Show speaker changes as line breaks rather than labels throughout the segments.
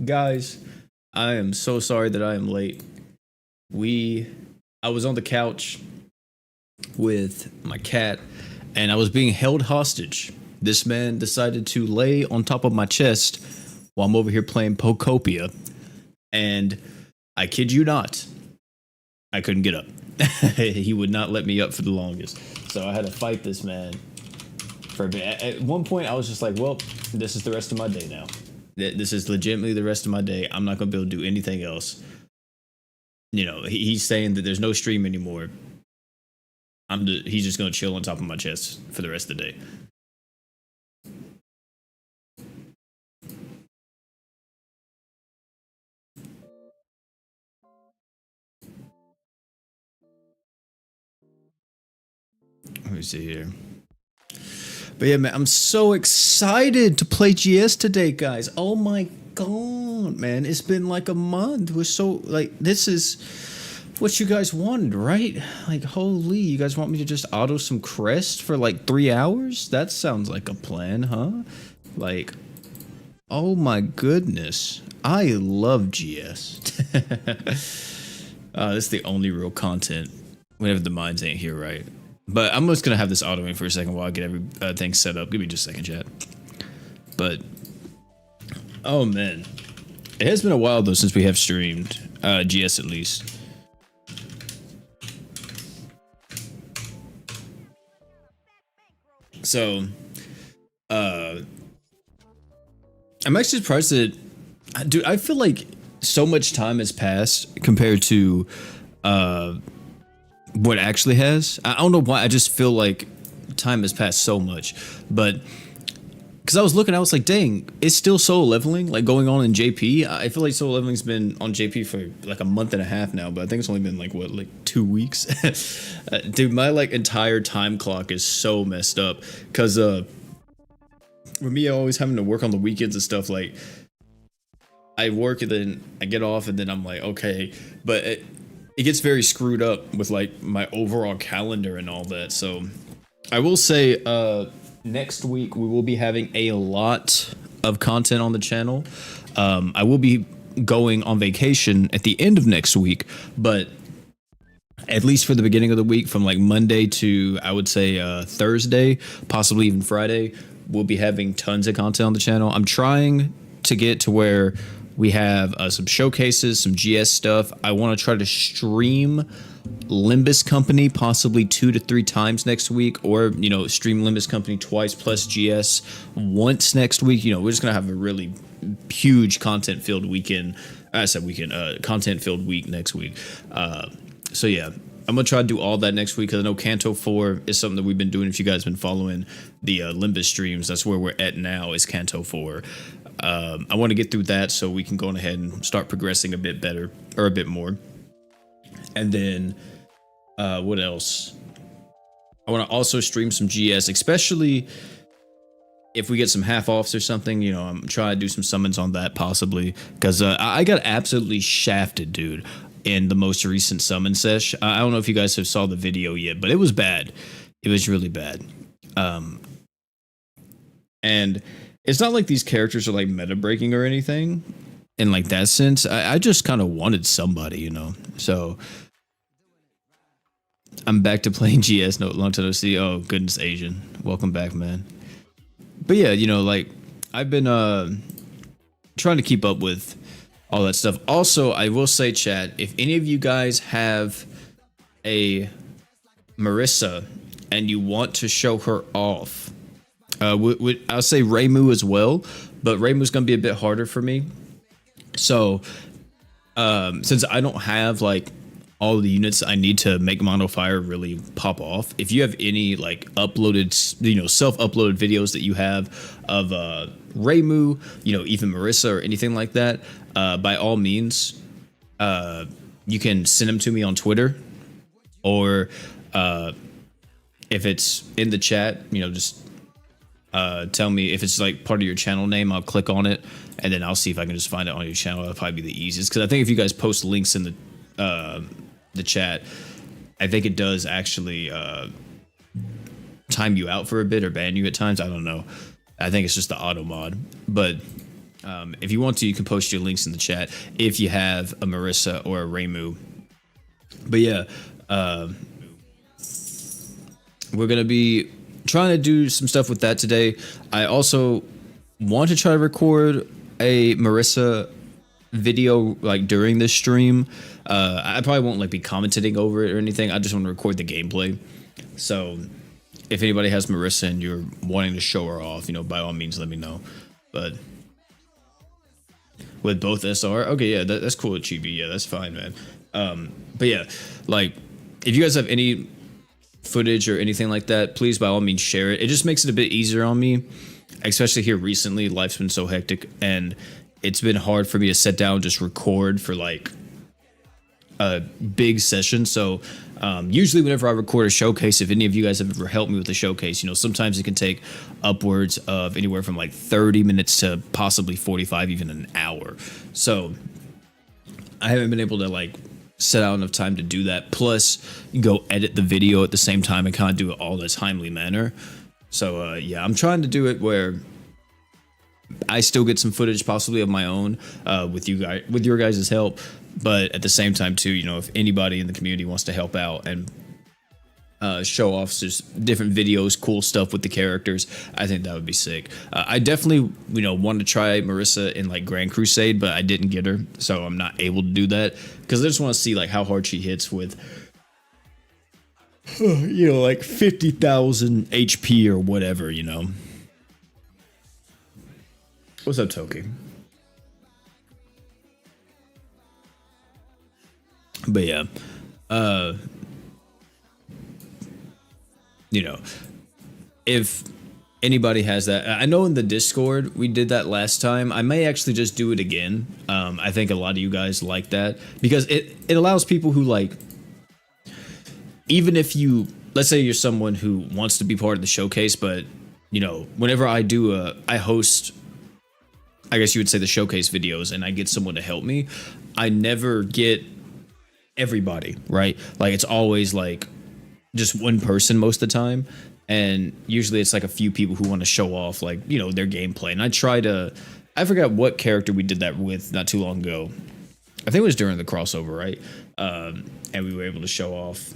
Guys, I am so sorry that I am late. We I was on the couch with my cat and I was being held hostage. This man decided to lay on top of my chest while I'm over here playing Pokopia. And I kid you not, I couldn't get up. He would not let me up for the longest. So I had to fight this man for a bit. At one point, I was just like, well, this is the rest of my day now. This is legitimately the rest of my day. I'm not going to be able to do anything else. You know, he's saying that there's no stream anymore. He's just going to chill on top of my chest for the rest of the day. Let me see here. But yeah, man, I'm so excited to play GS today, guys. Oh my god, man. It's been like a month. We're so, like, this is what you guys wanted, right? Like, holy, you guys want me to just auto some crest for like 3 hours? That sounds like a plan, huh? Like, oh my goodness. I love GS. This is the only real content whenever the mines ain't here, right? But I'm just gonna have this autoing for a second while I get everything set up. Give me just a second, chat. But oh man, it has been a while though since we have streamed GS at least. So, I'm actually surprised that, dude. I feel like so much time has passed compared to what actually has. I don't know why. I just feel like time has passed so much, but because I was looking, I was like, dang, it's still solo leveling like going on in JP. I feel like solo leveling's been on JP for like a month and a half now, but I think it's only been like what, like 2 weeks. Dude, my like entire time clock is so messed up because with me always having to work on the weekends and stuff, like I work and then I get off and then I'm like, okay, but it gets very screwed up with like my overall calendar and all that. So I will say next week we will be having a lot of content on the channel. I will be going on vacation at the end of next week, but at least for the beginning of the week, from like Monday to I would say Thursday, possibly even Friday, we'll be having tons of content on the channel. I'm trying to get to where we have some showcases, some GS stuff. I want to try to stream Limbus Company possibly 2 to 3 times next week, or, you know, stream Limbus Company twice plus GS once next week. You know, we're just going to have a really huge content-filled weekend. I said weekend, content-filled week next week. So yeah, I'm going to try to do all that next week because I know Kanto 4 is something that we've been doing. If you guys have been following the Limbus streams, that's where we're at now, is Kanto 4. I want to get through that so we can go on ahead and start progressing a bit better, or a bit more. And then, what else? I want to also stream some GS, especially if we get some half-offs or something. You know, I'm trying to do some summons on that possibly, because I got absolutely shafted, dude, in the most recent summon sesh. I don't know if you guys have saw the video yet, but it was bad. It was really bad. And it's not like these characters are like meta breaking or anything in like that sense. I just kind of wanted somebody, you know. So I'm back to playing GS. No, long time no see. Oh goodness, Asian, welcome back, man. But yeah, you know, like I've been trying to keep up with all that stuff. Also, I will say, chat, if any of you guys have a Marissa and you want to show her off, I'll say Reimu as well, but Reimu's gonna be a bit harder for me. So, since I don't have like all the units I need to make Mono Fire really pop off, if you have any like uploaded, you know, self-uploaded videos that you have of Reimu, you know, even Marissa or anything like that, by all means, you can send them to me on Twitter, or if it's in the chat, you know, just tell me if it's like part of your channel name. I'll click on it and then I'll see if I can just find it on your channel. That'll probably be the easiest, because I think if you guys post links in the chat, I think it does actually time you out for a bit or ban you at times. I don't know. I think it's just the auto mod. But If you want to, you can post your links in the chat if you have a Marissa or a Reimu. But yeah, we're gonna be trying to do some stuff with that today. I also want to try to record a Marissa video like during this stream. I probably won't like be commentating over it or anything. I just want to record the gameplay. So if anybody has Marissa and you're wanting to show her off, you know, by all means, let me know. But with both SR, okay, yeah, that's cool at Chibi. Yeah, that's fine, man. But yeah, like if you guys have any footage or anything like that, please by all means share it. It just makes it a bit easier on me, especially here recently. Life's been so hectic and it's been hard for me to sit down and just record for like a big session. So usually whenever I record a showcase, if any of you guys have ever helped me with the showcase, you know, sometimes it can take upwards of anywhere from like 30 minutes to possibly 45, even an hour. So I haven't been able to like set out enough time to do that. Plus go edit the video at the same time and kind of do it all in a timely manner. So yeah, I'm trying to do it where I still get some footage possibly of my own with you guys, with your guys' help. But at the same time too, you know, if anybody in the community wants to help out and show off just different videos, cool stuff with the characters, I think that would be sick. I definitely, you know, wanted to try Marissa in like Grand Crusade, but I didn't get her, so I'm not able to do that because I just want to see like how hard she hits with, you know, like 50,000 HP or whatever, you know. What's up, Toki? But yeah, you know, if anybody has that, I know in the Discord we did that last time. I may actually just do it again. I think a lot of you guys like that because it allows people who like, even if you, let's say you're someone who wants to be part of the showcase, but you know, whenever I host, I guess you would say the showcase videos, and I get someone to help me, I never get everybody, right? Like it's always like just one person most of the time, and usually it's like a few people who want to show off like, you know, their gameplay. And I forgot what character we did that with not too long ago. I think it was during the crossover, right? And we were able to show off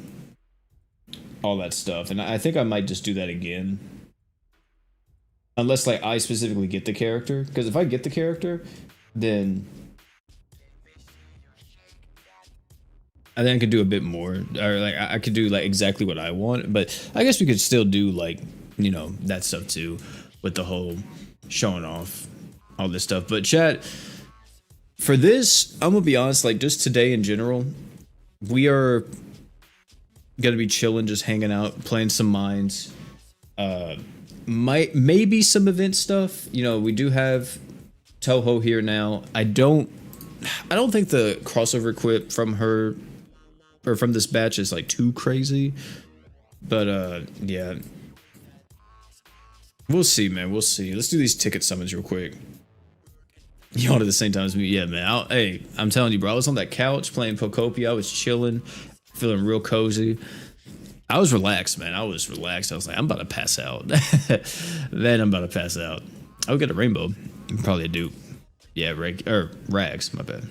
all that stuff, and I think I might just do that again, unless like I specifically get the character, because if I get the character, then I think I could do a bit more, or like I could do like exactly what I want. But I guess we could still do like, you know, that stuff too, with the whole showing off all this stuff. But chat, for this, I'm gonna be honest, like just today in general, we are gonna be chilling, just hanging out, playing some mines, maybe some event stuff. You know, we do have Toho here now. I don't think the crossover equip from her or from this batch is like too crazy, but yeah, we'll see, man. We'll see. Let's do these ticket summons real quick. Y'all at the same time as me. Yeah, man. Hey, I'm telling you, bro, I was on that couch playing Pocopia. I was chilling, feeling real cozy. I was relaxed, man. I was relaxed. I was like, I'm about to pass out. Man, I'm about to pass out. I would get a rainbow. Probably a dupe. Yeah, rags, my bad.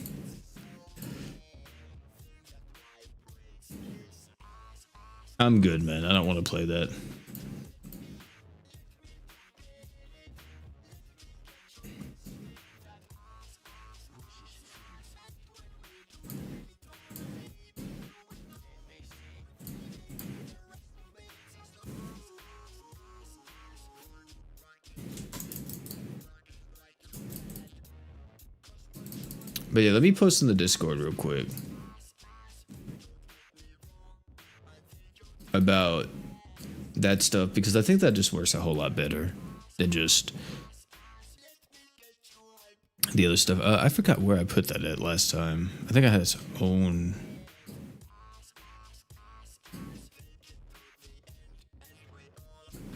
I'm good, man. I don't want to play that. But yeah, let me post in the Discord real quick about that stuff, because I think that just works a whole lot better than just the other stuff. I forgot where I put that at last time. I think I had its own.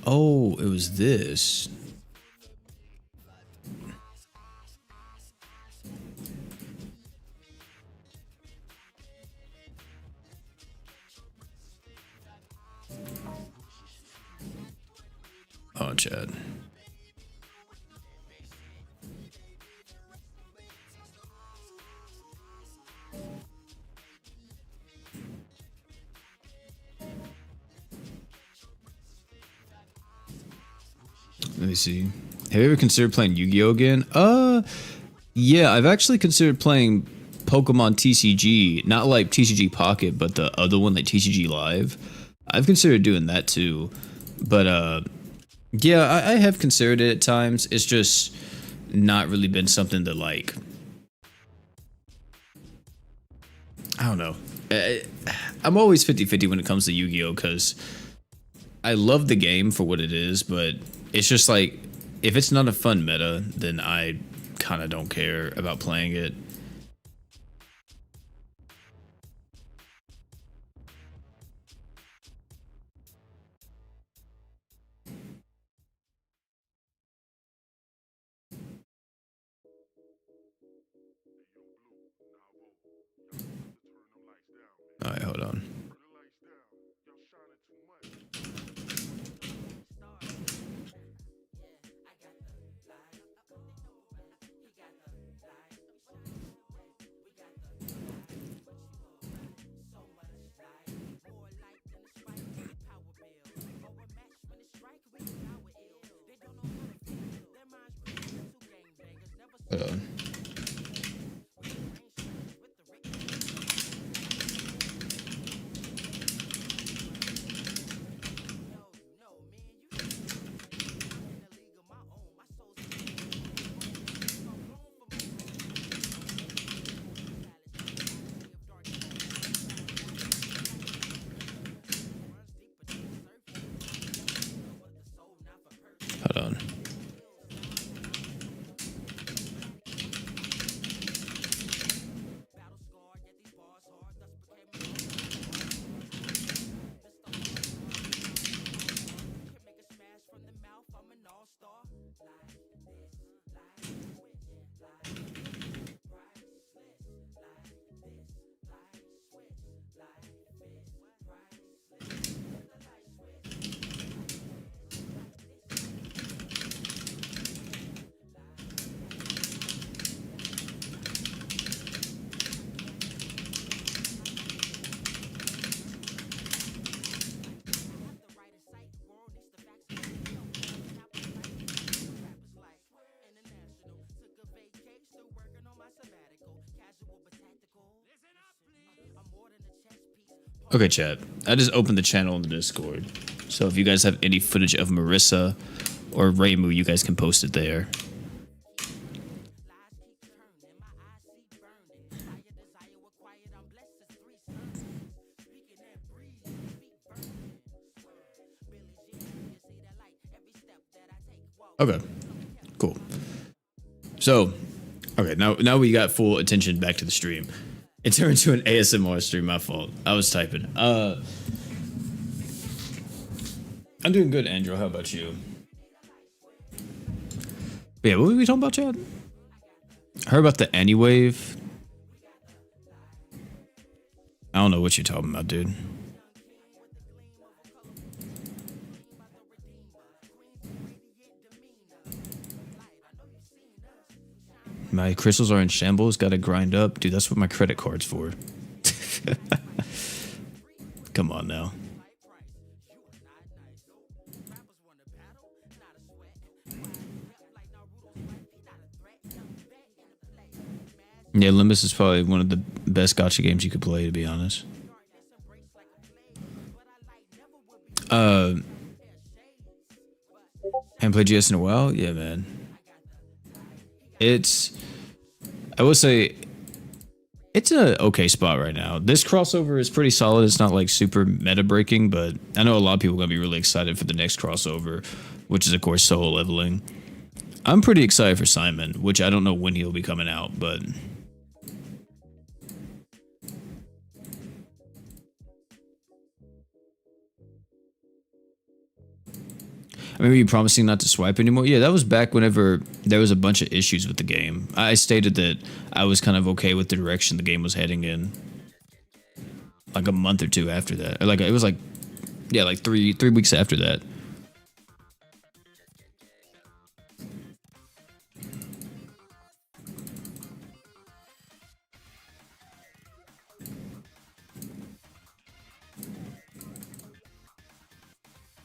Oh, it was this. Oh, Chad. me see. Have you ever considered playing Yu-Gi-Oh again? Yeah, I've actually considered playing Pokemon TCG, not like TCG Pocket, but the other one, like TCG Live. I've considered doing that too, but yeah, I have considered it at times. It's just not really been something that like I don't know. I'm always 50-50 when it comes to Yu-Gi-Oh because I love the game for what it is, but it's just like if it's not a fun meta, then I kind of don't care about playing it. All right, hold on. Hold on. Hold on. Okay, chat. I just opened the channel in the Discord. So if you guys have any footage of Marissa or Raymu, you guys can post it there. Okay, cool. So, okay, now we got full attention back to the stream. It turned into an ASMR stream. My fault. I was typing. I'm doing good, Andrew. How about you? Yeah, what were we talking about, Chad? I heard about the Anywave. I don't know what you're talking about, dude. My crystals are in shambles. Got to grind up, dude. That's what my credit card's for. Come on now. Yeah, Limbus is probably one of the best gacha games you could play, to be honest. Haven't played GS in a while? Yeah, man. It's, I will say, it's a okay spot right now. This crossover is pretty solid. It's not like super meta breaking, but I know a lot of people are gonna be really excited for the next crossover, which is of course solo leveling. I'm pretty excited for Simon, which I don't know when he'll be coming out, but I remember you promising not to swipe anymore. Yeah, that was back whenever there was a bunch of issues with the game. I stated that I was kind of okay with the direction the game was heading in. Like a month or two after that, or like it was like, yeah, like three weeks after that.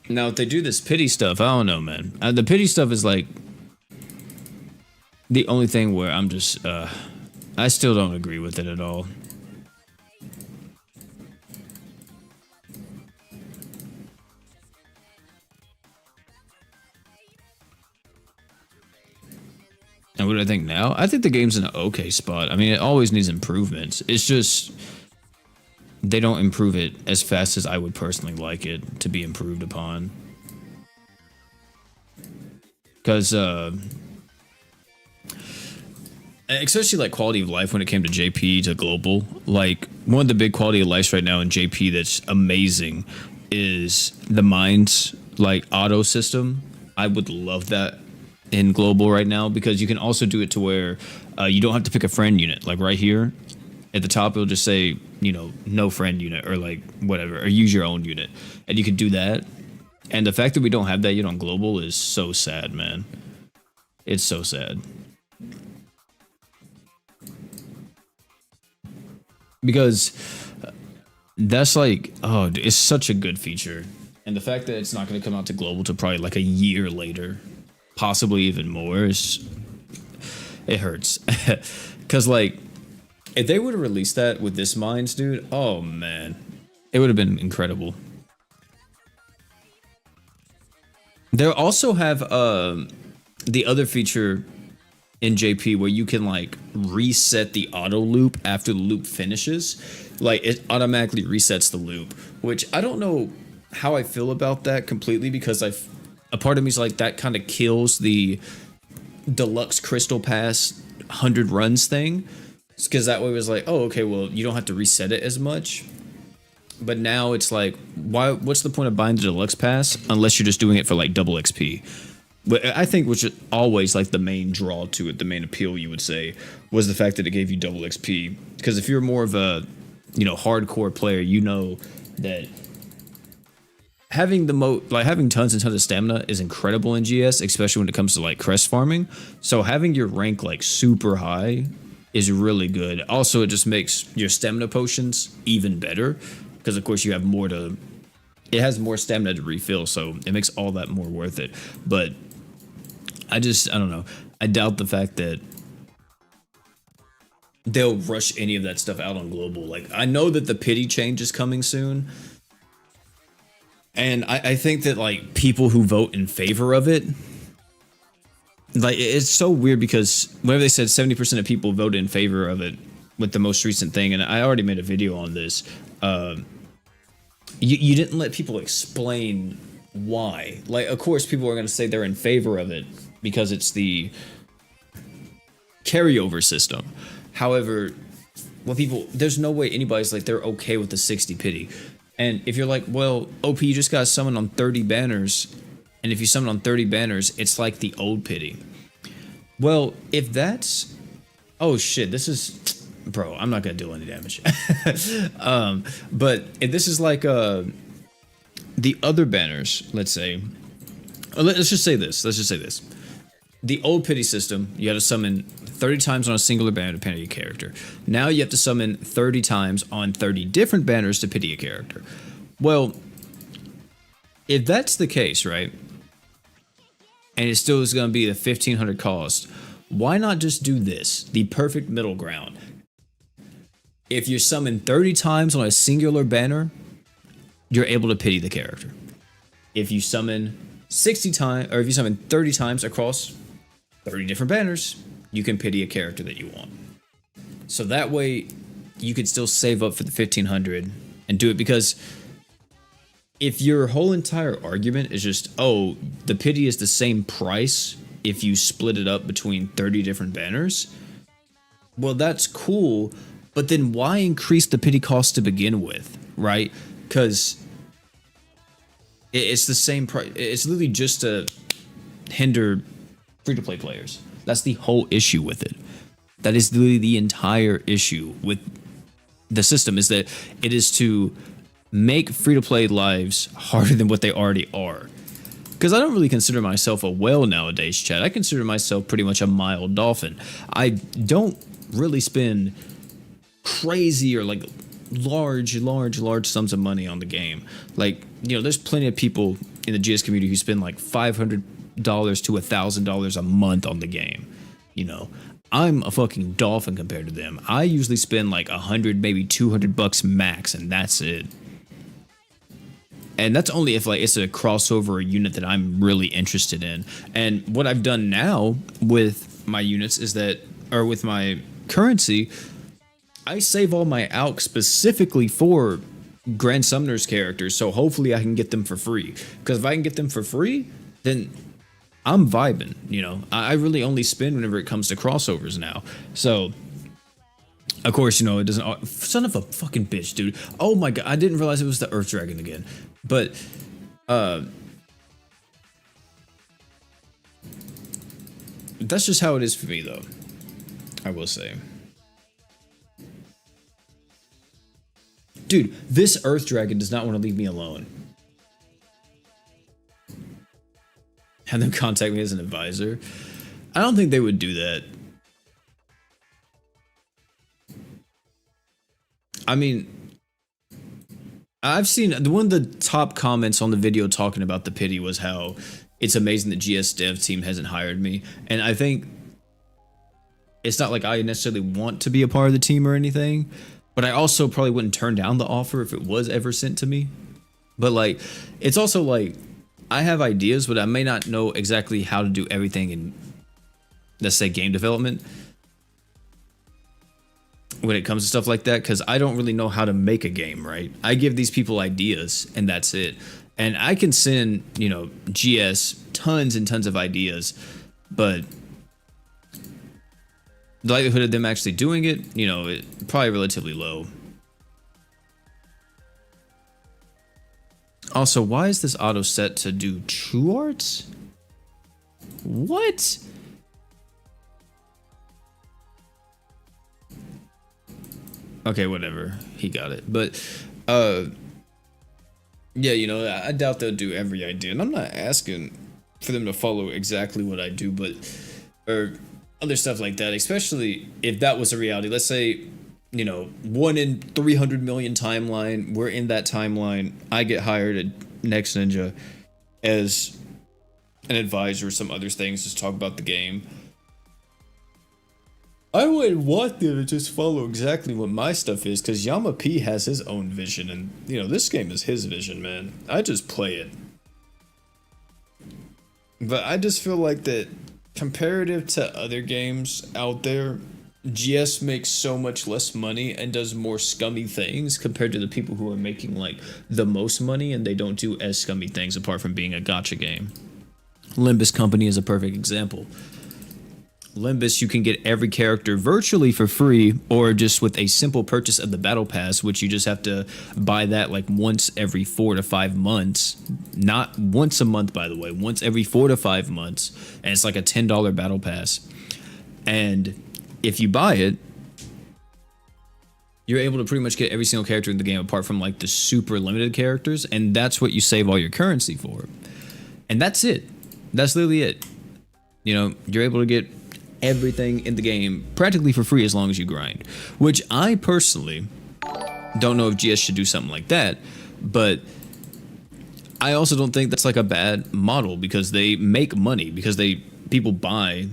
Now, if they do this pity stuff, I don't know, man. The pity stuff is like the only thing where I'm just, I still don't agree with it at all. And what do I think now? I think the game's in an okay spot. I mean, it always needs improvements. It's just they don't improve it as fast as I would personally like it to be improved upon. Because, especially like quality of life when it came to JP to global, like one of the big quality of life right now in JP that's amazing is the mines like auto system. I would love that in global right now because you can also do it to where you don't have to pick a friend unit. Like right here at the top, it'll just say, you know, no friend unit or like whatever, or use your own unit. And you can do that. And the fact that we don't have that yet on global is so sad, man. It's so sad. Because that's like, oh, it's such a good feature. And the fact that it's not going to come out to global till probably like a year later, possibly even more, it hurts. Because like, if they would have released that with this mines, dude, oh man, it would have been incredible. They also have the other feature in JP where you can like reset the auto loop after the loop finishes. Like it automatically resets the loop, which I don't know how I feel about that completely because a part of me is like that kind of kills the deluxe crystal pass 100 runs thing. Because that way it was like, oh, okay, well, you don't have to reset it as much. But now it's like, why? What's the point of buying the deluxe pass unless you're just doing it for like double XP? But I think which is always like the main draw to it, the main appeal you would say, was the fact that it gave you double XP. Because if you're more of a, you know, hardcore player, you know that having having tons and tons of stamina is incredible in GS, especially when it comes to like crest farming. So having your rank like super high is really good. Also, it just makes your stamina potions even better because of course you have more to. It has more stamina to refill, so it makes all that more worth it. But I don't know. I doubt the fact that they'll rush any of that stuff out on global. Like I know that the pity change is coming soon. And I think that like people who vote in favor of it, like it's so weird because whenever they said 70% of people voted in favor of it with the most recent thing, and I already made a video on this, you didn't let people explain why. Like, of course, people are going to say they're in favor of it because it's the carryover system. However, there's no way anybody's like they're okay with the 60 pity. And if you're like, well, OP, you just got summoned on 30 banners, and if you summon on 30 banners, it's like the old pity. Well, if that's... Oh, shit, this is... Bro, I'm not going to do any damage. But if this is like the other banners, let's say... Let's just say this. The old pity system, you had to summon 30 times on a singular banner to pity a character. Now you have to summon 30 times on 30 different banners to pity a character. Well, if that's the case, right, and it still is going to be the 1,500 cost, why not just do this, the perfect middle ground? If you summon 30 times on a singular banner, you're able to pity the character. If you summon 60 times, or if you summon 30 times across 30 different banners, you can pity a character that you want. So that way, you could still save up for the 1,500 and do it, because if your whole entire argument is just, oh, the pity is the same price if you split it up between 30 different banners, well, that's cool, but then why increase the pity cost to begin with, right? Because it's the same price. It's literally just to hinder free-to-play players. That's the whole issue with it. That is literally the entire issue with the system, is that it is to make free-to-play lives harder than what they already are. Because I don't really consider myself a whale nowadays, Chad. I consider myself pretty much a mild dolphin. I don't really spend crazy or like large sums of money on the game. Like, you know, there's plenty of people in the GS community who spend like $500 to $1,000 a month on the game. You know, I'm a fucking dolphin compared to them. I usually spend like 100, maybe $200 max, and that's it. And that's only if like it's a crossover or unit that I'm really interested in. And what I've done now with my units is that, or with my currency, I save all my alch specifically for Grand Summoner's characters. So hopefully I can get them for free. Because if I can get them for free, then I'm vibing. You know, I really only spend whenever it comes to crossovers now. So of course, you know, it doesn't. Son of a fucking bitch, dude. Oh my god, I didn't realize it was the Earth Dragon again. But, that's just how it is for me, though. I will say. Dude, this Earth Dragon does not want to leave me alone. Have them contact me as an advisor. I don't think they would do that. I mean, I've seen one of the top comments on the video talking about the pity was how it's amazing that GS dev team hasn't hired me. And I think it's not like I necessarily want to be a part of the team or anything, but I also probably wouldn't turn down the offer if it was ever sent to me. But like, it's also like, I have ideas, but I may not know exactly how to do everything in, let's say, game development when it comes to stuff like that, because I don't really know how to make a game, right? I give these people ideas and that's it. And I can send, you know, GS tons and tons of ideas, but the likelihood of them actually doing it, you know, it probably relatively low. Also, why is this auto set to do true arts? What? Okay, whatever. He got it. But, yeah, you know, I doubt they'll do every idea. And I'm not asking for them to follow exactly what I do, but, or other stuff like that, especially if that was a reality. Let's say, you know, 1 in 300 million timeline, we're in that timeline, I get hired at Next Ninja as an advisor or some other things, just talk about the game. I would want them to just follow exactly what my stuff is, because Yama P has his own vision, and, you know, this game is his vision, man. I just play it. But I just feel like that, comparative to other games out there, GS makes so much less money and does more scummy things compared to the people who are making, like, the most money, and they don't do as scummy things apart from being a gacha game. Limbus Company is a perfect example. Limbus, you can get every character virtually for free, or just with a simple purchase of the battle pass, which you just have to buy that like once every 4 to 5 months. Not once a month, by the way, once every 4 to 5 months. And it's like a $10 battle pass. And if you buy it, you're able to pretty much get every single character in the game apart from like the super limited characters. And that's what you save all your currency for. And that's it. That's literally it. You know, you're able to get everything in the game practically for free as long as you grind, which I personally don't know if GS should do something like that, but I also don't think that's like a bad model, because they make money because people buy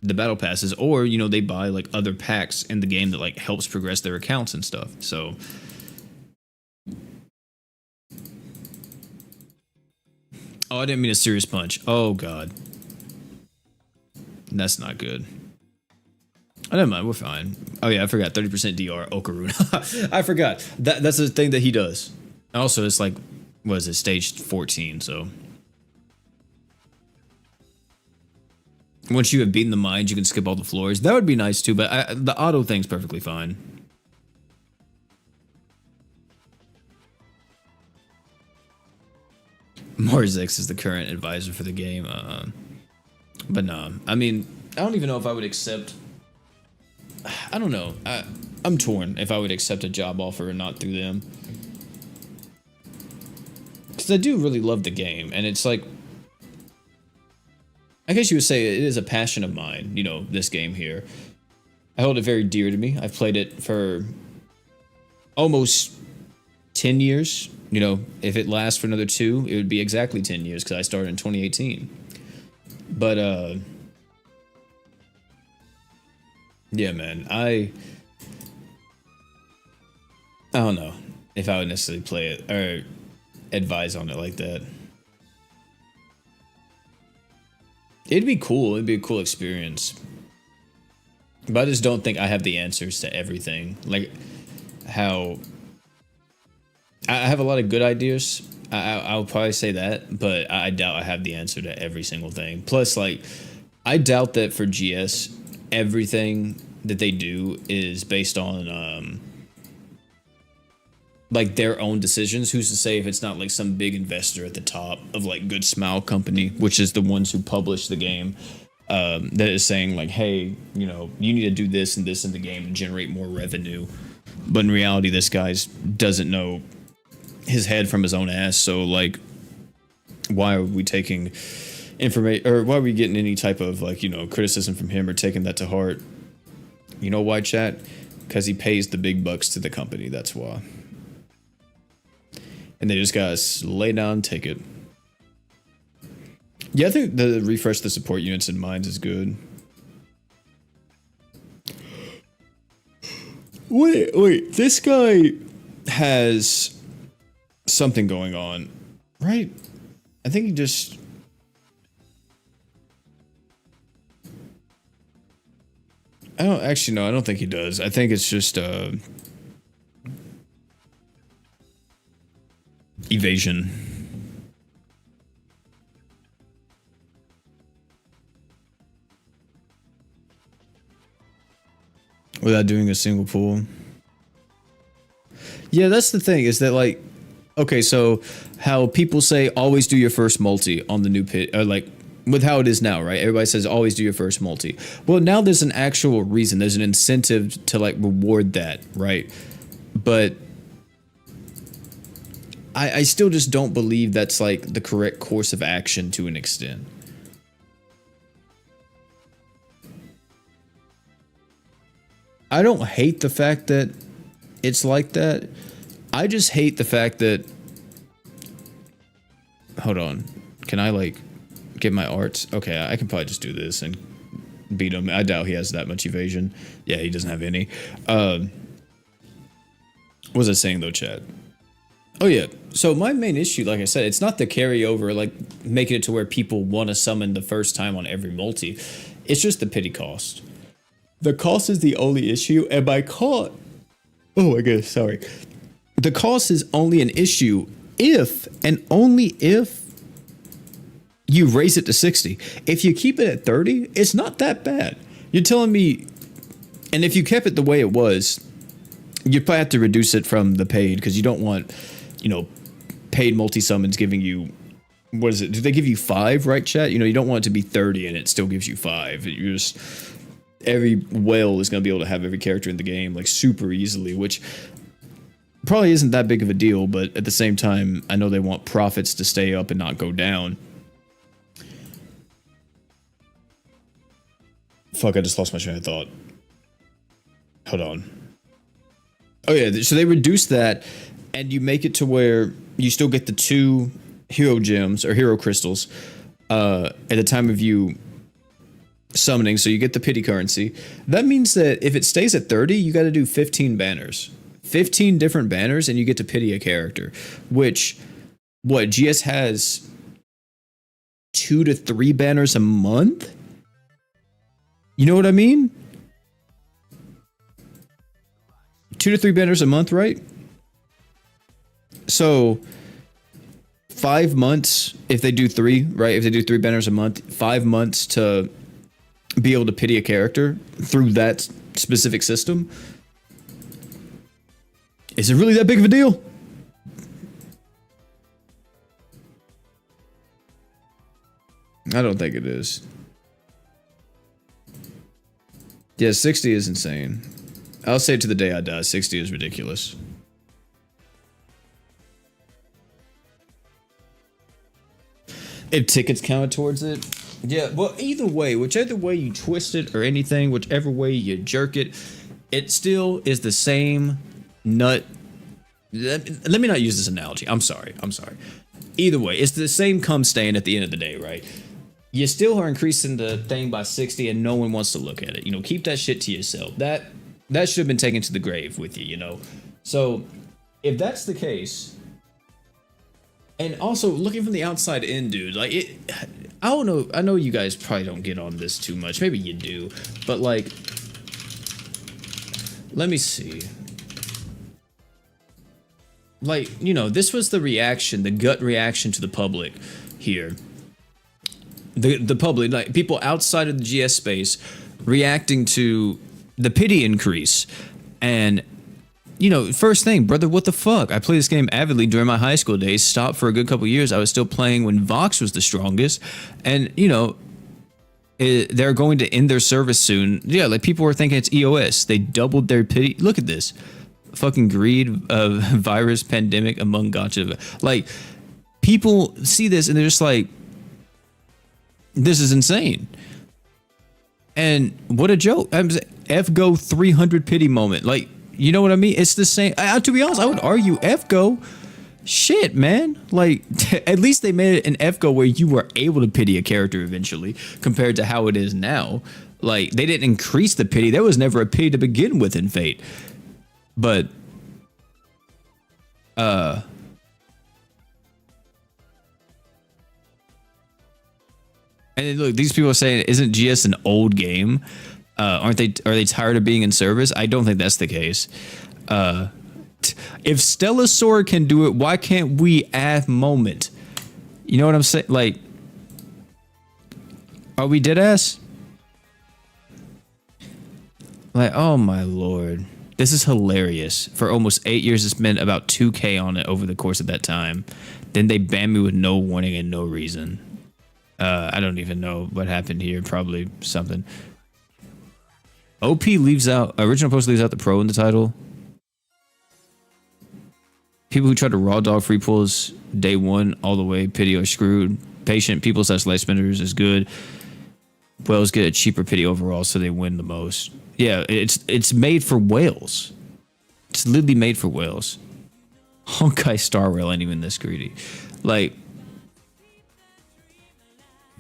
the battle passes, or, you know, they buy like other packs in the game that like helps progress their accounts and stuff. So oh, I didn't mean a serious punch. Oh god. That's not good. I don't mind, we're fine. Oh yeah, I forgot, 30% DR Okaruna. I forgot. That's the thing that he does. Also, it's like, what is it, stage 14, so. Once you have beaten the mines, you can skip all the floors. That would be nice too, but the auto thing's perfectly fine. Morzix is the current advisor for the game. But no, I mean, I don't even know if I would accept. I don't know. I'm torn if I would accept a job offer or not through them. Because I do really love the game, and it's like, I guess you would say it is a passion of mine, you know, this game here. I hold it very dear to me. I've played it for almost 10 years. You know, if it lasts for another 2, it would be exactly 10 years because I started in 2018. But yeah, man, I don't know if I would necessarily play it or advise on it like that. It'd be cool. It'd be a cool experience. But I just don't think I have the answers to everything. Like how I have a lot of good ideas. I would probably say that, but I doubt I have the answer to every single thing. Plus, like, I doubt that for GS, everything that they do is based on like their own decisions. Who's to say if it's not like some big investor at the top of like Good Smile Company, which is the ones who publish the game, that is saying like, hey, you know, you need to do this and this in the game to generate more revenue. But in reality, this guy doesn't know his head from his own ass. So like, why are we taking information, or why are we getting any type of like, you know, criticism from him or taking that to heart? You know why, chat? Because he pays the big bucks to the company. That's why. And they just gotta lay down and take it. Yeah, I think the refresh the support units in mines is good. Wait, this guy has something going on, right? I think he just... I don't actually know. I don't think he does. I think it's just evasion. Without doing a single pull. Yeah, that's the thing, is that like, okay, so how people say always do your first multi on the new pit, or like with how it is now, right? Everybody says always do your first multi. Well, now there's an actual reason. There's an incentive to like reward that, right? But I still just don't believe that's like the correct course of action to an extent. I don't hate the fact that it's like that. I just hate the fact that... Hold on. Can I like get my arts? Okay, I can probably just do this and beat him. I doubt he has that much evasion. Yeah, he doesn't have any. What was I saying though, chat? Oh yeah, so my main issue, like I said, it's not the carryover, like making it to where people want to summon the first time on every multi. It's just the pity cost. The cost is the only issue, and by cost... Oh my goodness, sorry. The cost is only an issue if, and only if, you raise it to 60. If you keep it at 30, it's not that bad. You're telling me... And if you kept it the way it was, you'd probably have to reduce it from the paid, because you don't want... You know, paid multi-summons giving you, what is it? Do they give you 5, right, chat? You know, you don't want it to be 30 and it still gives you 5. You just, every whale is going to be able to have every character in the game, like, super easily, which probably isn't that big of a deal, but at the same time, I know they want profits to stay up and not go down. Fuck, I just lost my train of thought. Hold on. Oh yeah, so they reduced that, and you make it to where you still get the 2 hero gems or hero crystals at the time of you summoning, so you get the pity currency. That means that if it stays at 30, you got to do 15 banners. 15 different banners, and you get to pity a character. Which, what, GS has 2 to 3 banners a month? You know what I mean? 2 to 3 banners a month, right? So 5 months if they do 3, right? If they do 3 banners a month, 5 months to be able to pity a character through that specific system. Is it really that big of a deal? I don't think it is. Yeah, 60 is insane. I'll say to the day I die, 60 is ridiculous. If tickets counted towards it? Yeah, well, either way, whichever way you twist it or anything, whichever way you jerk it, it still is the same nut let me not use this analogy. I'm sorry. Either way, it's the same cum stain at the end of the day, right? You still are increasing the thing by 60 and no one wants to look at it. You know, keep that shit to yourself. That should have been taken to the grave with you, you know? So if that's the case, and also looking from the outside in, dude, like I don't know. I know you guys probably don't get on this too much. Maybe you do, but like, let me see. Like, you know, this was the reaction, the gut reaction to the public here. The public, like people outside of the GS space reacting to the pity increase. And, you know, first thing, brother, what the fuck? I played this game avidly during my high school days, stopped for a good couple years. I was still playing when Vox was the strongest. And, you know, they're going to end their service soon. Yeah, like people were thinking it's EOS. They doubled their pity. Look at this. Fucking greed of virus pandemic among Gacha. Like, people see this and they're just like, this is insane. And what a joke. F-Go 300 pity moment. Like, you know what I mean? It's the same. To be honest, I would argue F-Go, shit, man. Like, at least they made it an F-Go where you were able to pity a character eventually compared to how it is now. Like, they didn't increase the pity. There was never a pity to begin with in Fate. But, and then look, these people are saying, isn't GS an old game? Are they tired of being in service? I don't think that's the case. If Stella Sword can do it, why can't we add moment? You know what I'm saying? Like, are we dead ass? Like, oh my lord. This is hilarious. For almost 8 years, it's spent about 2K on it over the course of that time. Then they banned me with no warning and no reason. I don't even know what happened here. Probably something. OP leaves out, original post leaves out the pro in the title. People who try to raw dog free pulls day one all the way, pity or screwed. Patient people / light spinners is good. Whales get a cheaper pity overall, so they win the most. Yeah, it's made for whales. It's literally made for whales. Honkai Star Rail ain't even this greedy. Like,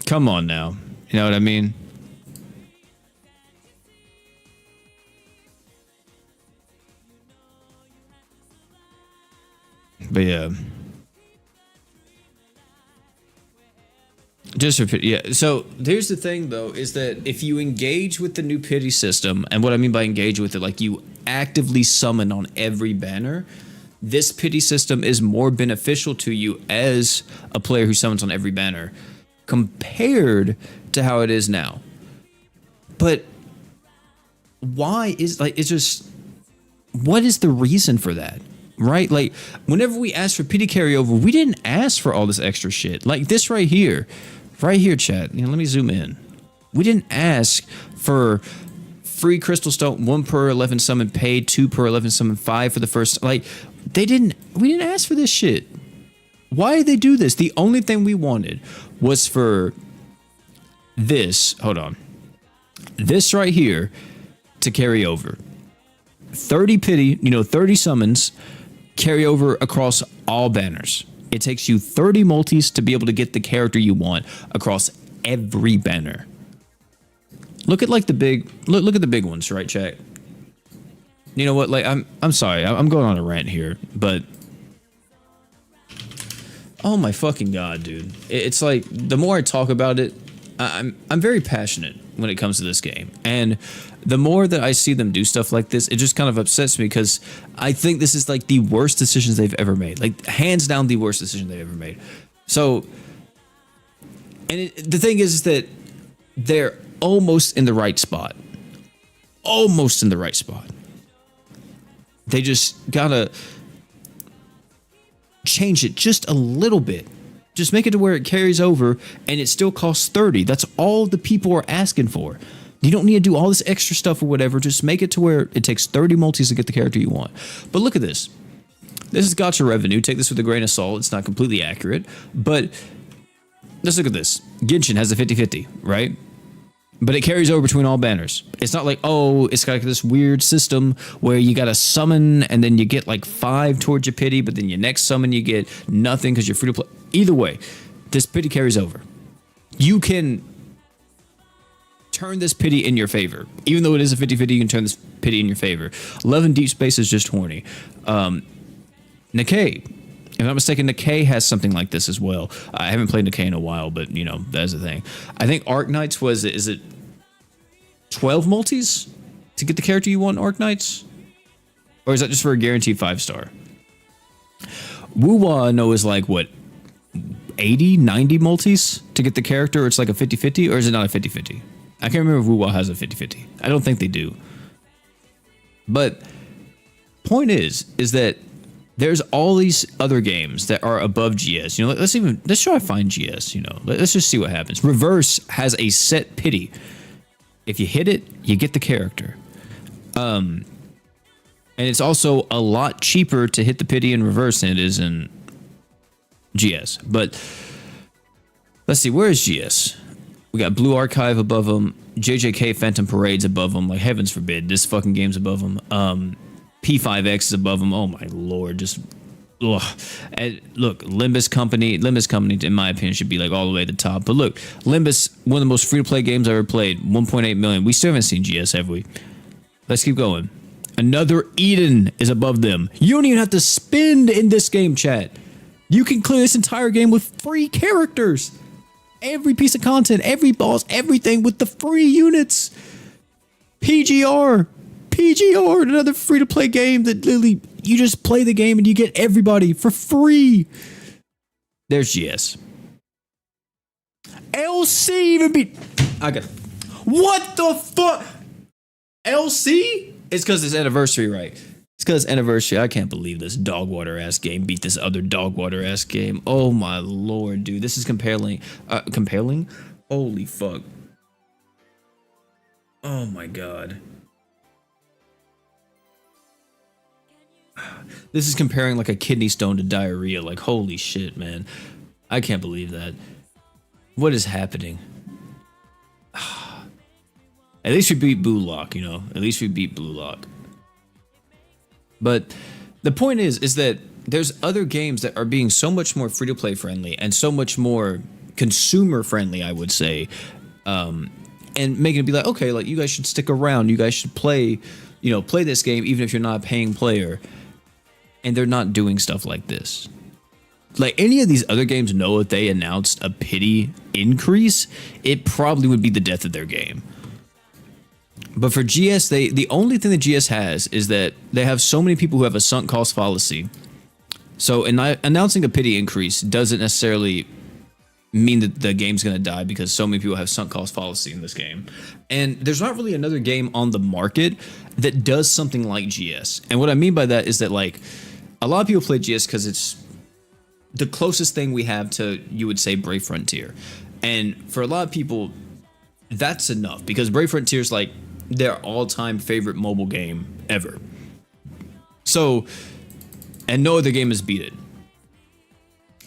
come on now. You know what I mean? But yeah. Just for yeah. So here's the thing, though, is that if you engage with the new pity system, and what I mean by engage with it, like you actively summon on every banner, this pity system is more beneficial to you as a player who summons on every banner compared to how it is now. But why is like it's just what is the reason for that? Right? Like whenever we asked for pity carryover, we didn't ask for all this extra shit. Like this right here, chat. You know, let me zoom in. We didn't ask for free crystal stone, 1 per 11 summon paid, 2 per 11 summon, 5 for the first. Like we didn't ask for this shit. Why did they do this? The only thing we wanted was for this. Hold on. This right here to carry over. 30 pity, 30 summons carry over across all banners. It takes you 30 multis to be able to get the character you want across every banner. Look at like the big look at the big ones, right, chat? You know what? Like I'm sorry. I'm going on a rant here, but oh my fucking god, dude. It's like the more I talk about it, I'm very passionate when it comes to this game. And the more that I see them do stuff like this, it just kind of upsets me because I think this is like the worst decisions they've ever made. Like hands down the worst decision they've ever made. So, and the thing is that they're almost in the right spot. Almost in the right spot. They just gotta change it just a little bit. Just make it to where it carries over and it still costs 30. That's all the people are asking for. You don't need to do all this extra stuff or whatever. Just make it to where it takes 30 multis to get the character you want. But look at this. This is Gacha revenue. Take this with a grain of salt. It's not completely accurate. But let's look at this. Genshin has a 50-50, right? but it carries over between all banners. It's not like, oh, it's got like this weird system where you got to summon and then you get like 5 towards your pity, but then your next summon you get nothing because you're free to play. Either way, this pity carries over. You can turn this pity in your favor. Even though it is a 50-50, you can turn this pity in your favor. Love in Deep Space is just horny. Nikkei, if I'm not mistaken, Nikkei has something like this as well. I haven't played Nikkei in a while, but you know, that's the thing. I think Arknights is it 12 multis to get the character you want in Arknights? Or is that just for a guaranteed 5-star? Wuwa, I know, is like what, 80, 90 multis to get the character, or it's like a 50-50, or is it not a 50-50? I can't remember if Wuwa has a 50-50. I don't think they do. But point is that there's all these other games that are above GS. You know, let's try to find GS, you know. Let's just see what happens. Reverse has a set pity. If you hit it, you get the character. And it's also a lot cheaper to hit the pity in reverse than it is in GS. But let's see, where is GS? We got Blue Archive above them, JJK Phantom Parade's above them. Like, heavens forbid, this fucking game's above them. P5X is above them. Oh my lord, just ugh. And look, Limbus Company, in my opinion, should be like all the way at the top. But look, Limbus, one of the most free-to-play games I've ever played, 1.8 million. We still haven't seen GS, have we? Let's keep going. Another Eden is above them. You don't even have to spend in this game, chat. You can clear this entire game with free characters. Every piece of content, every boss, everything with the free units. PGR, another free-to-play game that literally, you just play the game and you get everybody for free. There's GS. LC even beat... I got... What the fuck? LC? It's because it's anniversary, right? It's because it's anniversary. I can't believe this dogwater-ass game beat this other dogwater-ass game. Oh my lord, dude. This is compelling. Compelling? Holy fuck. Oh my god. This is comparing like a kidney stone to diarrhea. Like, holy shit, man. I can't believe that. What is happening? At least we beat Blue Lock, you know? At least we beat Blue Lock. But the point is that there's other games that are being so much more free-to-play friendly and so much more consumer friendly, I would say. And making it be like, okay, like, you guys should stick around. You guys should play, you know, play this game even if you're not a paying player. And they're not doing stuff like this. Like, any of these other games know if they announced a pity increase, it probably would be the death of their game. But for GS, the only thing that GS has is that they have so many people who have a sunk cost fallacy. So announcing a pity increase doesn't necessarily mean that the game's going to die because so many people have sunk cost fallacy in this game. And there's not really another game on the market that does something like GS. And what I mean by that is that, like, a lot of people play GS because it's the closest thing we have to, you would say, Brave Frontier. And for a lot of people, that's enough because Brave Frontier is like their all-time favorite mobile game ever. So, and no other game has beat it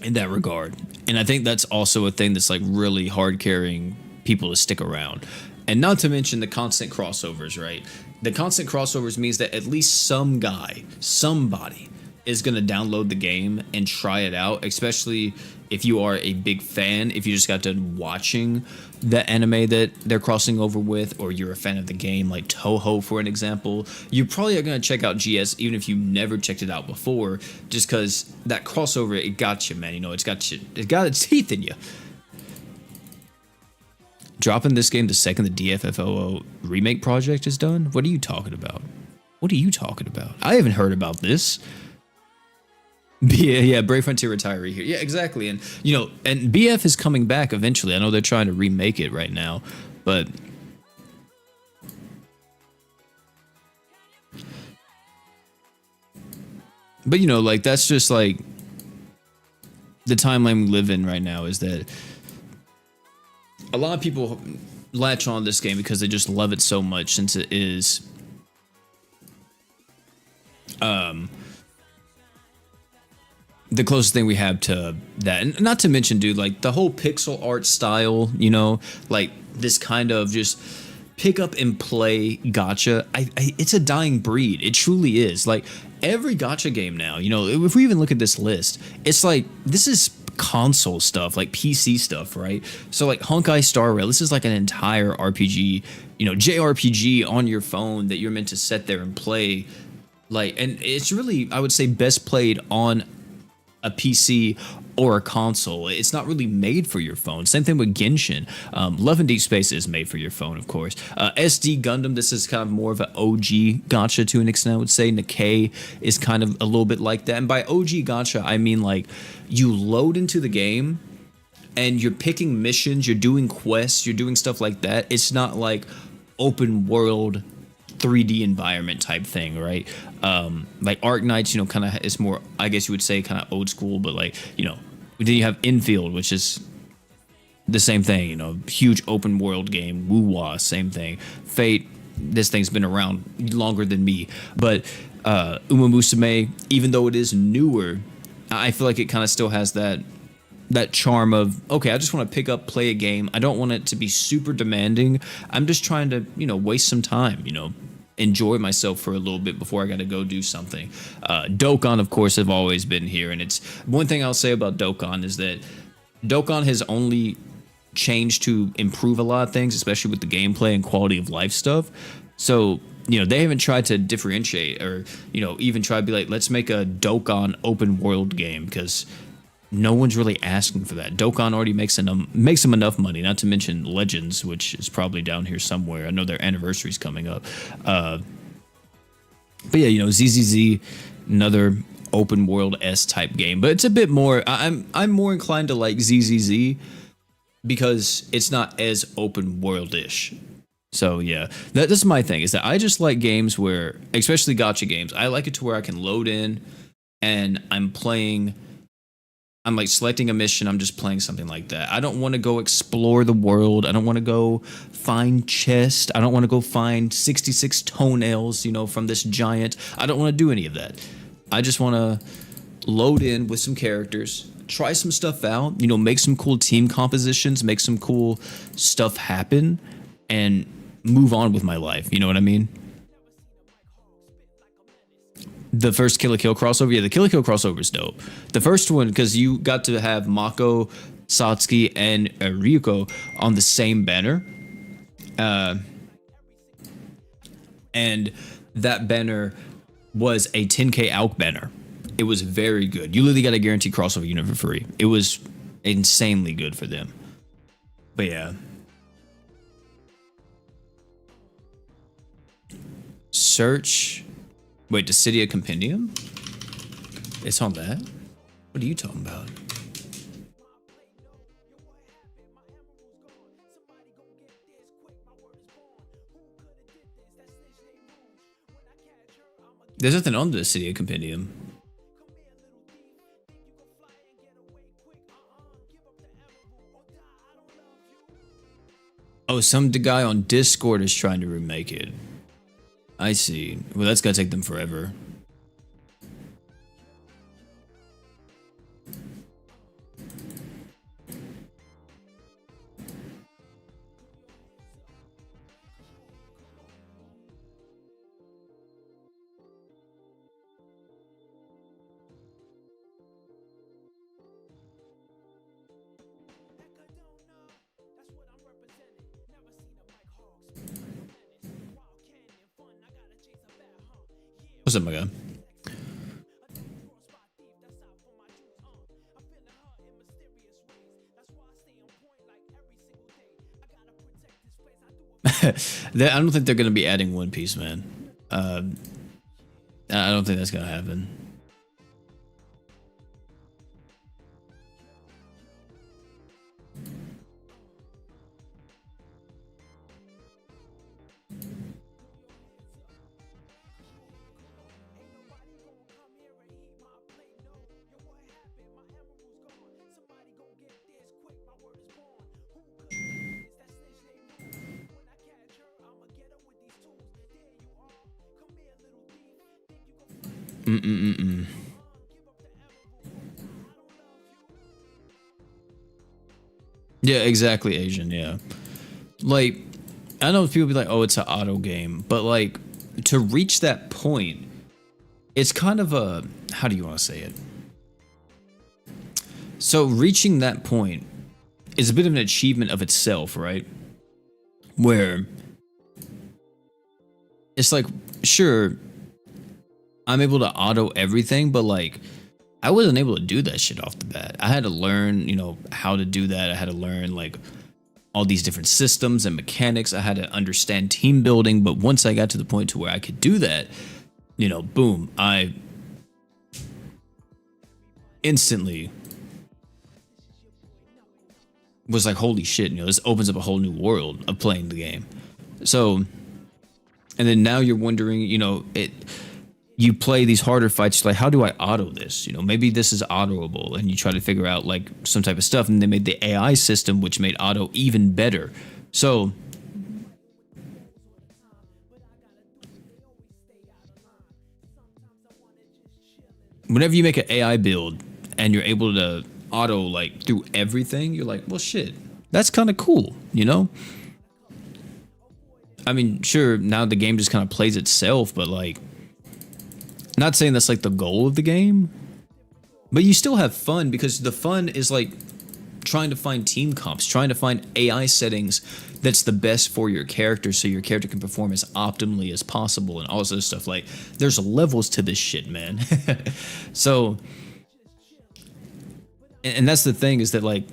in that regard. And I think that's also a thing that's like really hard carrying people to stick around. And not to mention the constant crossovers, right? The constant crossovers means that at least some guy, somebody is going to download the game and try it out, especially if you are a big fan, if you just got done watching the anime that they're crossing over with, or you're a fan of the game, like Toho, for an example, you probably are going to check out GS even if you never checked it out before, just because that crossover, it got you, man. You know, it got its teeth in you. Dropping this game the second the DFFOO remake project is done? What are you talking about? What are you talking about? I haven't heard about this. Yeah, Brave Frontier retiree here. Yeah, exactly. And, you know, and BF is coming back eventually. I know they're trying to remake it right now, but you know, like, that's just like the timeline we live in right now, is that a lot of people latch on this game because they just love it so much, since it is the closest thing we have to that. And not to mention, dude, like the whole pixel art style, like this kind of just pick up and play gacha. It's a dying breed. It truly is. Like every gacha game now, if we even look at this list, it's like this is console stuff, like PC stuff, right? So like Honkai Star Rail, this is like an entire RPG, JRPG on your phone that you're meant to sit there and play. Like, and it's really, I would say, best played on a PC or a console. It's not really made for your phone. Same thing with Genshin. Love and Deep Space is made for your phone, of course. SD Gundam, this is kind of more of an OG gacha to an extent, I would say. Nikkei is kind of a little bit like that. And by OG gacha, I mean like you load into the game and you're picking missions, you're doing quests, you're doing stuff like that. It's not like open world 3D environment type thing, right? Like Arc Knights, kind of is more, I guess you would say, kind of old school, but like, then you have Infield, which is the same thing, huge open world game. Woo-wah, same thing. Fate, this thing's been around longer than me, but Uma Musume, even though it is newer, I feel like it kind of still has that charm of, okay, I just want to pick up, play a game. I don't want it to be super demanding. I'm just trying to, waste some time, enjoy myself for a little bit before I got to go do something. Dokkan, of course, have always been here. And it's one thing I'll say about Dokkan is that Dokkan has only changed to improve a lot of things, especially with the gameplay and quality of life stuff. So, they haven't tried to differentiate or, even try to be like, let's make a Dokkan open world game, because no one's really asking for that. Dokkan already makes them enough money, not to mention Legends, which is probably down here somewhere. I know their anniversary's coming up. But yeah, ZZZ, another open world S type game, but it's a bit more. I'm more inclined to like ZZZ because it's not as open world-ish. So yeah, that's my thing, is that I just like games where, especially gacha games, I like it to where I can load in and I'm like selecting a mission. I'm just playing something like that. I don't want to go explore the world. I don't want to go find chest. I don't want to go find 66 toenails, from this giant. I don't want to do any of that. I just want to load in with some characters, try some stuff out, make some cool team compositions, make some cool stuff happen, and move on with my life. You know what I mean? The first Kill la Kill crossover, yeah, the Kill la Kill crossover is dope. The first one, because you got to have Mako, Satsuki, and Ryuko on the same banner, and that banner was a 10K ALK banner. It was very good. You literally got a guaranteed crossover unit for free. It was insanely good for them. But yeah. Search. Wait, Dissidia Compendium? It's on that? What are you talking about? There's nothing on the Dissidia Compendium. Oh, some guy on Discord is trying to remake it. I see. Well, that's gonna take them forever. What's up, my guy? I don't think they're going to be adding One Piece, man. I don't think that's going to happen. Yeah, exactly, Asian. Yeah, like I know people be like, "Oh, it's an auto game," but like to reach that point, it's kind of a how do you want to say it? So reaching that point is a bit of an achievement of itself, right? Where it's like, sure, I'm able to auto everything, but like I wasn't able to do that shit off the bat. I had to learn, how to do that. I had to learn like all these different systems and mechanics. I had to understand team building, but once I got to the point to where I could do that, boom, I instantly was like, holy shit, this opens up a whole new world of playing the game. So, and then now you're wondering, you play these harder fights, you're like, how do I auto this? Maybe this is autoable, and you try to figure out like some type of stuff, and they made the AI system, which made auto even better. So, whenever you make an AI build and you're able to auto like through everything, you're like, well, shit, that's kind of cool. I mean, sure, now the game just kind of plays itself, but like, not saying that's like the goal of the game, but you still have fun because the fun is like trying to find team comps, trying to find AI settings that's the best for your character so your character can perform as optimally as possible and all this other stuff. Like, there's levels to this shit, man. So, and that's the thing is that like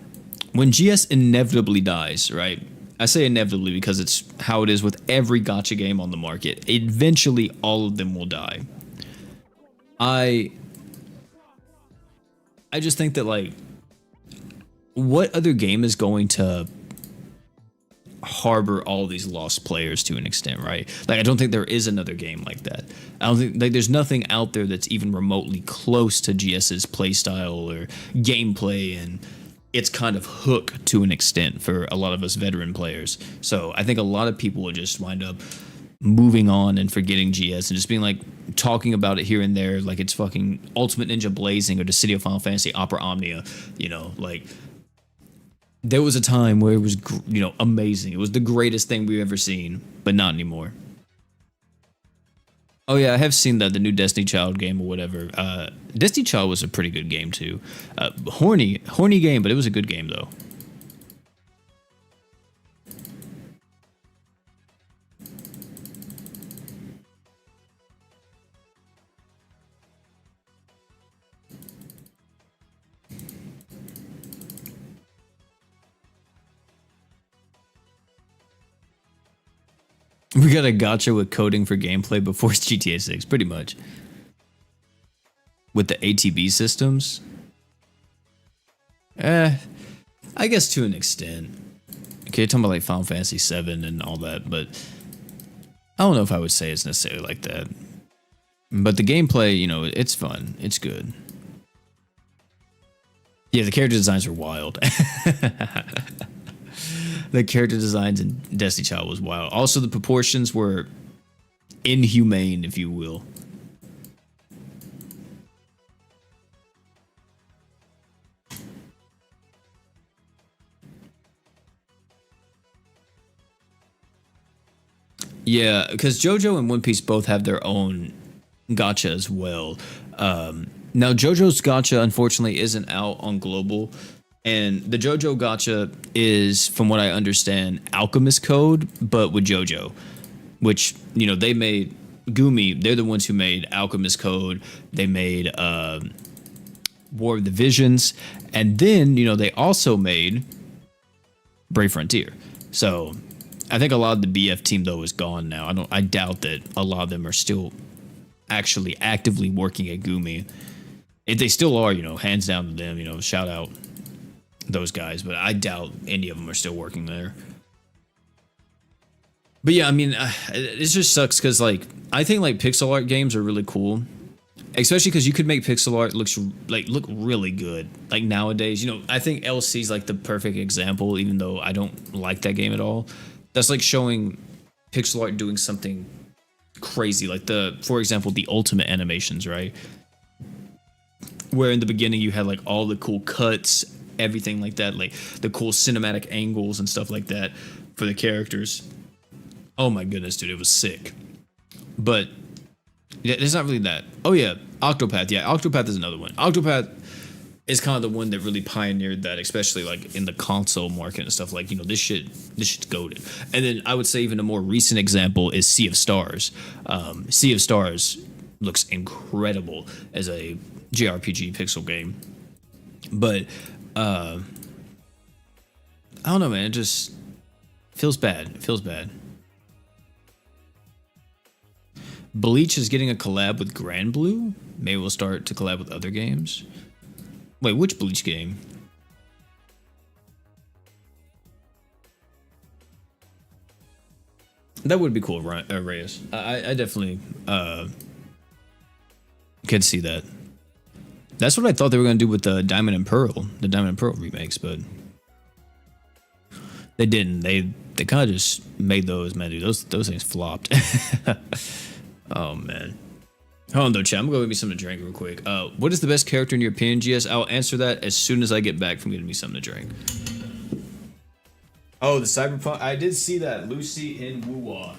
when GS inevitably dies, right? I say inevitably because it's how it is with every gacha game on the market. Eventually, all of them will die. I just think that like what other game is going to harbor all these lost players to an extent, right? Like I don't think there is another game like that. I don't think like there's nothing out there that's even remotely close to GS's playstyle or gameplay and its kind of hook to an extent for a lot of us veteran players. So I think a lot of people will just wind up moving on and forgetting GS and just being like talking about it here and there like it's fucking Ultimate Ninja Blazing or the City of Final Fantasy Opera Omnia, like there was a time where it was amazing. It was the greatest thing we've ever seen, but not anymore. Oh yeah, I have seen the new Destiny Child game or whatever. Destiny Child was a pretty good game too. Horny game, but it was a good game though. We got a gotcha with coding for gameplay before GTA 6, pretty much. With the ATB systems? I guess to an extent. Okay, you're talking about like Final Fantasy 7 and all that, but I don't know if I would say it's necessarily like that. But the gameplay, it's fun. It's good. Yeah, the character designs are wild. The character designs in Destiny Child was wild. Also, the proportions were inhumane, if you will. Yeah, because JoJo and One Piece both have their own gacha as well. Now, JoJo's gacha, unfortunately, isn't out on global. And the JoJo gacha is, from what I understand, Alchemist Code, but with JoJo. Which, they made Gumi, they're the ones who made Alchemist Code. They made War of the Visions. And then, they also made Brave Frontier. So I think a lot of the BF team though is gone now. I doubt that a lot of them are still actually actively working at Gumi. If they still are, hands down to them, shout out those guys, but I doubt any of them are still working there. But yeah, I mean, it just sucks because like I think like pixel art games are really cool, especially because you could make pixel art look really good. Like nowadays, I think LC is like the perfect example, even though I don't like that game at all. That's like showing pixel art doing something crazy, like for example, the Ultimate animations, right? Where in the beginning you had like all the cool cuts everything like that, like the cool cinematic angles and stuff like that for the characters. Oh my goodness, dude, it was sick. But yeah, it's not really that. Oh yeah, Octopath. Yeah, Octopath is another one. Octopath is kind of the one that really pioneered that, especially like in the console market and stuff. Like, this shit's goated. And then I would say even a more recent example is Sea of Stars. Sea of Stars looks incredible as a JRPG pixel game, but I don't know, man. It just feels bad. It feels bad. Bleach is getting a collab with Grand Blue. Maybe we'll start to collab with other games. Wait, which Bleach game? That would be cool, Reyes. I definitely could see that. That's what I thought they were going to do with the Diamond and Pearl remakes, but they didn't. They kind of just made those, man, dude. Those things flopped. Oh man. Hold on though, chat. I'm gonna go get me something to drink real quick. What is the best character in your opinion, GS? I'll answer that as soon as I get back from getting me something to drink. Oh, the Cyberpunk. I did see that. Lucy in Wuwa.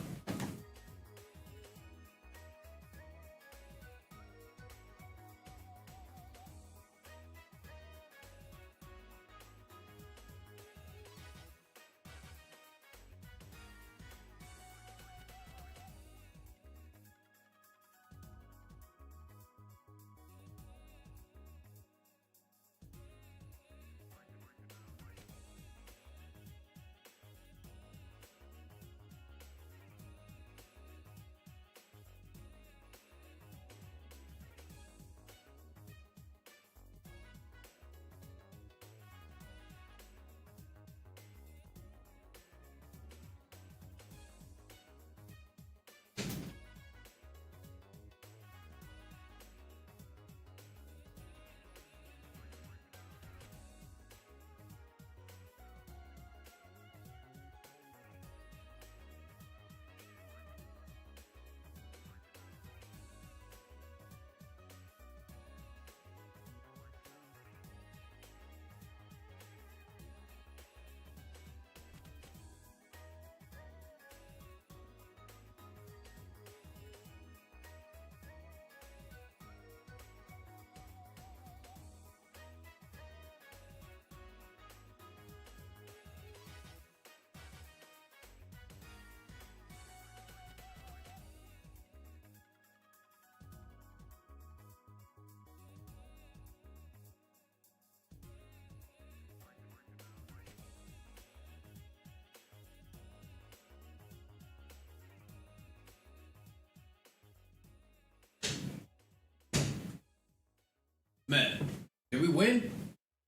Man, did we win?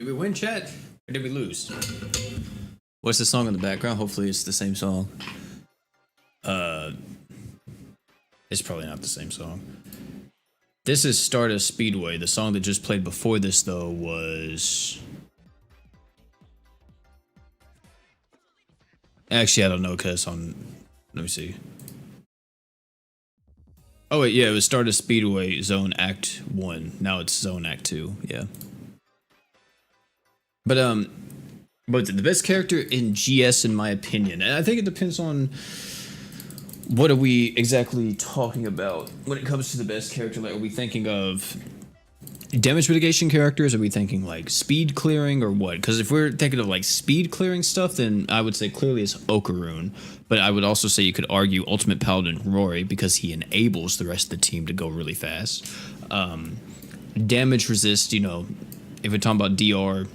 Did we win, chat? Or did we lose? What's the song in the background? Hopefully it's the same song. It's probably not the same song. This is Stardust Speedway. The song that just played before this, though, was... Actually, I don't know, because on... Let me see. Oh, wait, yeah, it was Stardust Speedway Zone Act 1. Now it's Zone Act 2, yeah. But the best character in GS, in my opinion, and I think it depends on what are we exactly talking about when it comes to the best character. Like, are we thinking of damage mitigation characters? Are we thinking like speed clearing or what? Because if we're thinking of like speed clearing stuff, then I would say clearly it's Okaroon. But I would also say you could argue Ultimate Paladin Rory because he enables the rest of the team to go really fast. Damage resist, if we're talking about DR,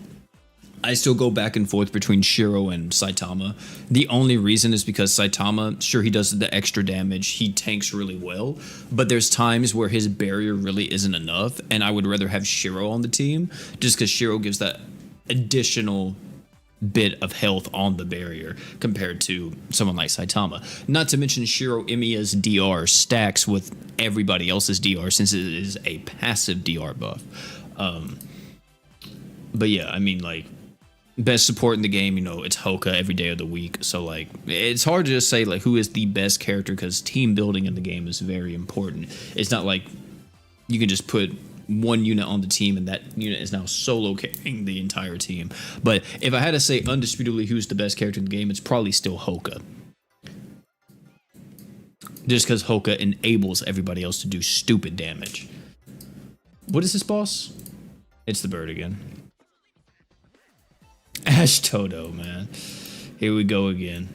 I still go back and forth between Shiro and Saitama. The only reason is because Saitama, sure, he does the extra damage, he tanks really well, but there's times where his barrier really isn't enough, and I would rather have Shiro on the team, just because Shiro gives that additional bit of health on the barrier compared to someone like Saitama. Not to mention Shiro Emiya's DR stacks with everybody else's DR since it is a passive DR buff. But yeah, I mean, like, best support in the game, it's Hoka every day of the week. So, like, it's hard to just say, like, who is the best character because team building in the game is very important. It's not like you can just put one unit on the team, and that unit is now solo carrying the entire team. But if I had to say undisputably who's the best character in the game, it's probably still Hoka. Just because Hoka enables everybody else to do stupid damage. What is this boss? It's the bird again. Ash Toto, man. Here we go again.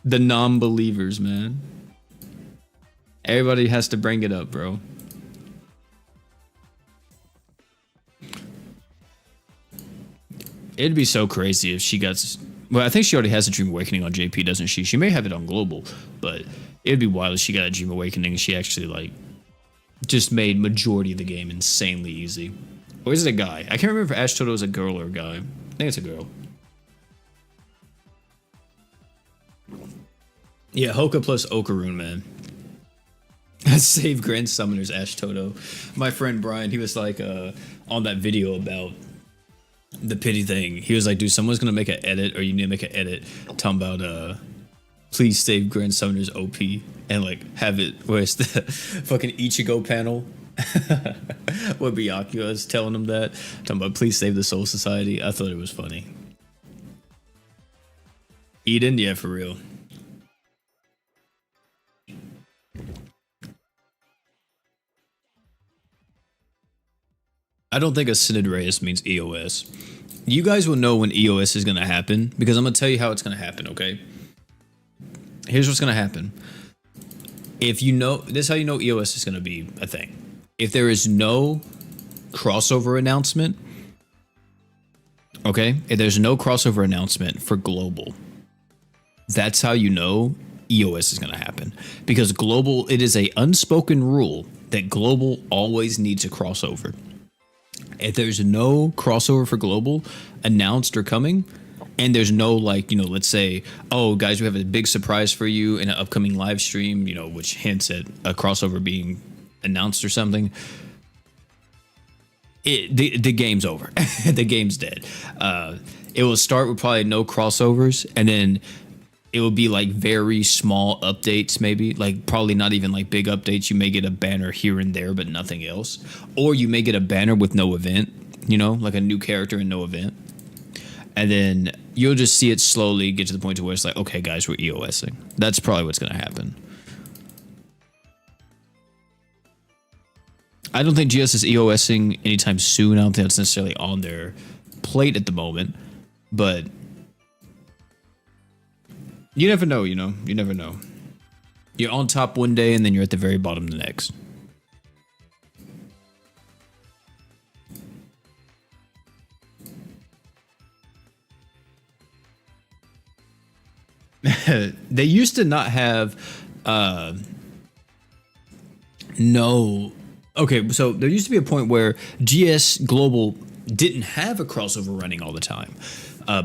The non-believers, man. Everybody has to bring it up, bro. It'd be so crazy if she got... Well, I think she already has a Dream Awakening on JP, doesn't she? She may have it on Global, but it'd be wild if she got a Dream Awakening and she actually, like, just made majority of the game insanely easy. Or is it a guy? I can't remember if Ash Toto is a girl or a guy. I think it's a girl. Yeah, Hoka plus Okaroon, man. Save Grand Summoners, Ash Toto. My friend Brian, he was like on that video about the pity thing. He was like, dude, someone's gonna make an edit, or you need to make an edit talking about please save Grand Summoners OP, and like have it where it's the fucking Ichigo panel where Byakuya is telling him that, talking about please save the Soul Society. I thought it was funny. Eden, yeah, for real. I don't think Ascended Reyes means EOS. You guys will know when EOS is going to happen, because I'm going to tell you how it's going to happen, okay? Here's what's going to happen. If you know, this is how you know EOS is going to be a thing. If there is no crossover announcement, okay? If there's no crossover announcement for Global, that's how you know EOS is going to happen. Because Global, it is a unspoken rule that Global always needs a crossover. If there's no crossover for Global announced or coming, and there's no, like, you know, let's say, oh, guys, we have a big surprise for you in an upcoming live stream, you know, which hints at a crossover being announced or something, the game's over. The game's dead. It will start with probably no crossovers, and then it will be like very small updates, maybe, like probably not even like big updates. You may get a banner here and there, but nothing else. Or you may get a banner with no event, you know, like a new character and no event. And then you'll just see it slowly get to the point to where it's like, okay, guys, we're EOSing. That's probably what's going to happen. I don't think GS is EOSing anytime soon. I don't think that's necessarily on their plate at the moment, but you never know, you know? You never know. You're on top one day, and then you're at the very bottom the next. They used to not have... no... Okay, so there used to be a point where GS Global didn't have a crossover running all the time.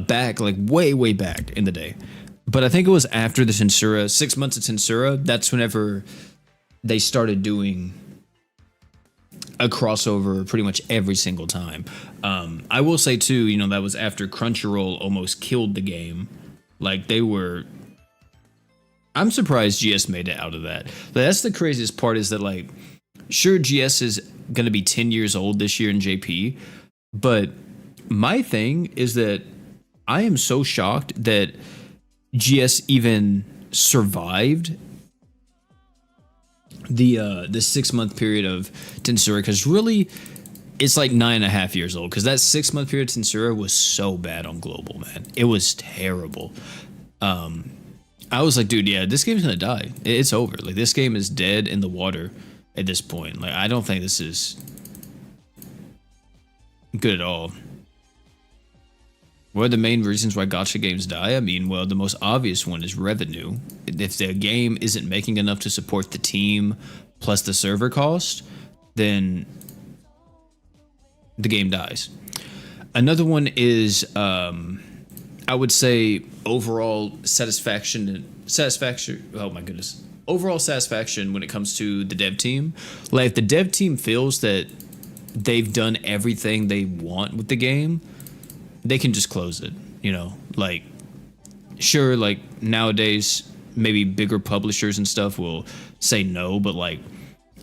Back, like, way back in the day. But I think it was after the Tensura, 6 months of Tensura, that's whenever they started doing a crossover pretty much every single time. I will say too, you know, that was after Crunchyroll almost killed the game. Like, they were... I'm surprised GS made it out of that. But that's the craziest part, is that, like, sure, GS is going to be 10 years old this year in JP, but my thing is that I am so shocked that GS even survived the 6 month period of Tensura, because really it's like 9.5 years old, because that 6 month period of Tensura was so bad on Global, man. It was terrible. I was like, dude, yeah, this game's gonna die. It's over. Like, this game is dead in the water at this point. Like, I don't think this is good at all. What are the main reasons why gacha games die? I mean, well, the most obvious one is revenue. If the game isn't making enough to support the team plus the server cost, then the game dies. Another one is, I would say, overall satisfaction. Oh my goodness. Overall satisfaction when it comes to the dev team. Like, if the dev team feels that they've done everything they want with the game, they can just close it, you know? Like, sure, like, nowadays, maybe bigger publishers and stuff will say no, but, like,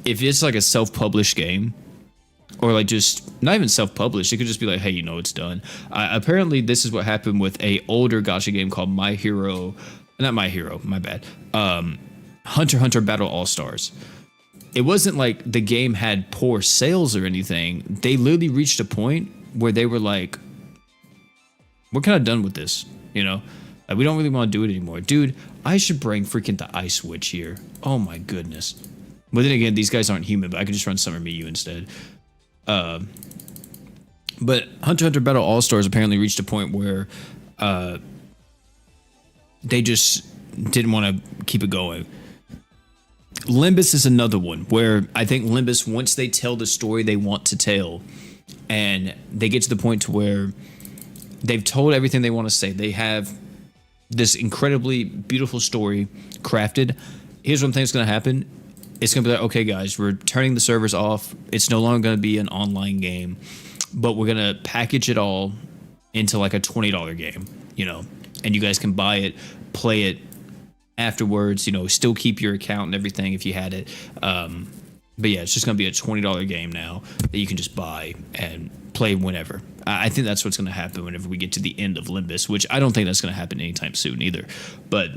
if it's like a self-published game, or like just not even self-published, it could just be like, hey, it's done. Apparently, this is what happened with a older Gacha game called not My Hero, my bad. Hunter x Hunter Battle All Stars. It wasn't like the game had poor sales or anything. They literally reached a point where they were like, we're kind of done with this, Like, we don't really want to do it anymore. Dude, I should bring freaking the Ice Witch here. Oh my goodness. But then again, these guys aren't human, but I could just run Summer Miyu instead. But Hunter x Hunter Battle All Stars apparently reached a point where they just didn't want to keep it going. Limbus is another one where I think Limbus, once they tell the story they want to tell, and they get to the point to where they've told everything they want to say, they have this incredibly beautiful story crafted. Here's what I think is going to happen. It's going to be like, okay, guys, we're turning the servers off. It's no longer going to be an online game, but we're going to package it all into like a $20 game, and you guys can buy it, play it afterwards, still keep your account and everything if you had it. But yeah, it's just going to be a $20 game now that you can just buy and play whenever. I think that's what's going to happen whenever we get to the end of Limbus, which I don't think that's going to happen anytime soon either. But,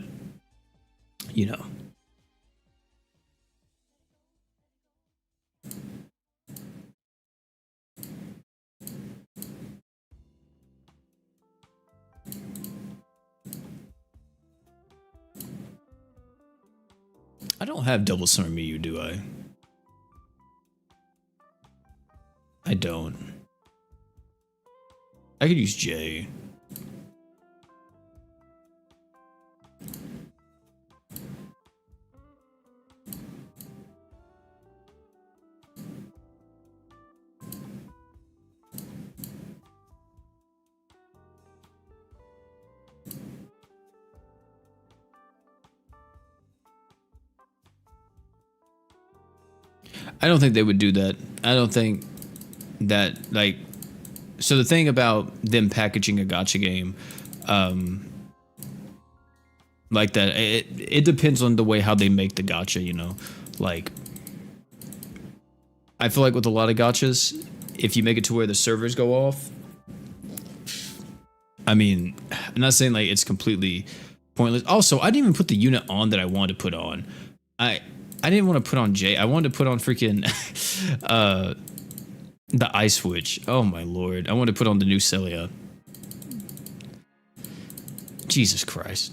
I don't have double Summer Miyu, do I? I don't. I could use J. I don't think they would do that. I don't think that, like, so the thing about them packaging a gacha game, like that, it depends on the way how they make the gacha, like, I feel like with a lot of gachas, if you make it to where the servers go off, I mean, I'm not saying like it's completely pointless. Also, I didn't even put the unit on that I wanted to put on. I didn't want to put on J. I wanted to put on freaking the Ice Witch. Oh my lord. I wanted to put on the new Celia. Jesus Christ.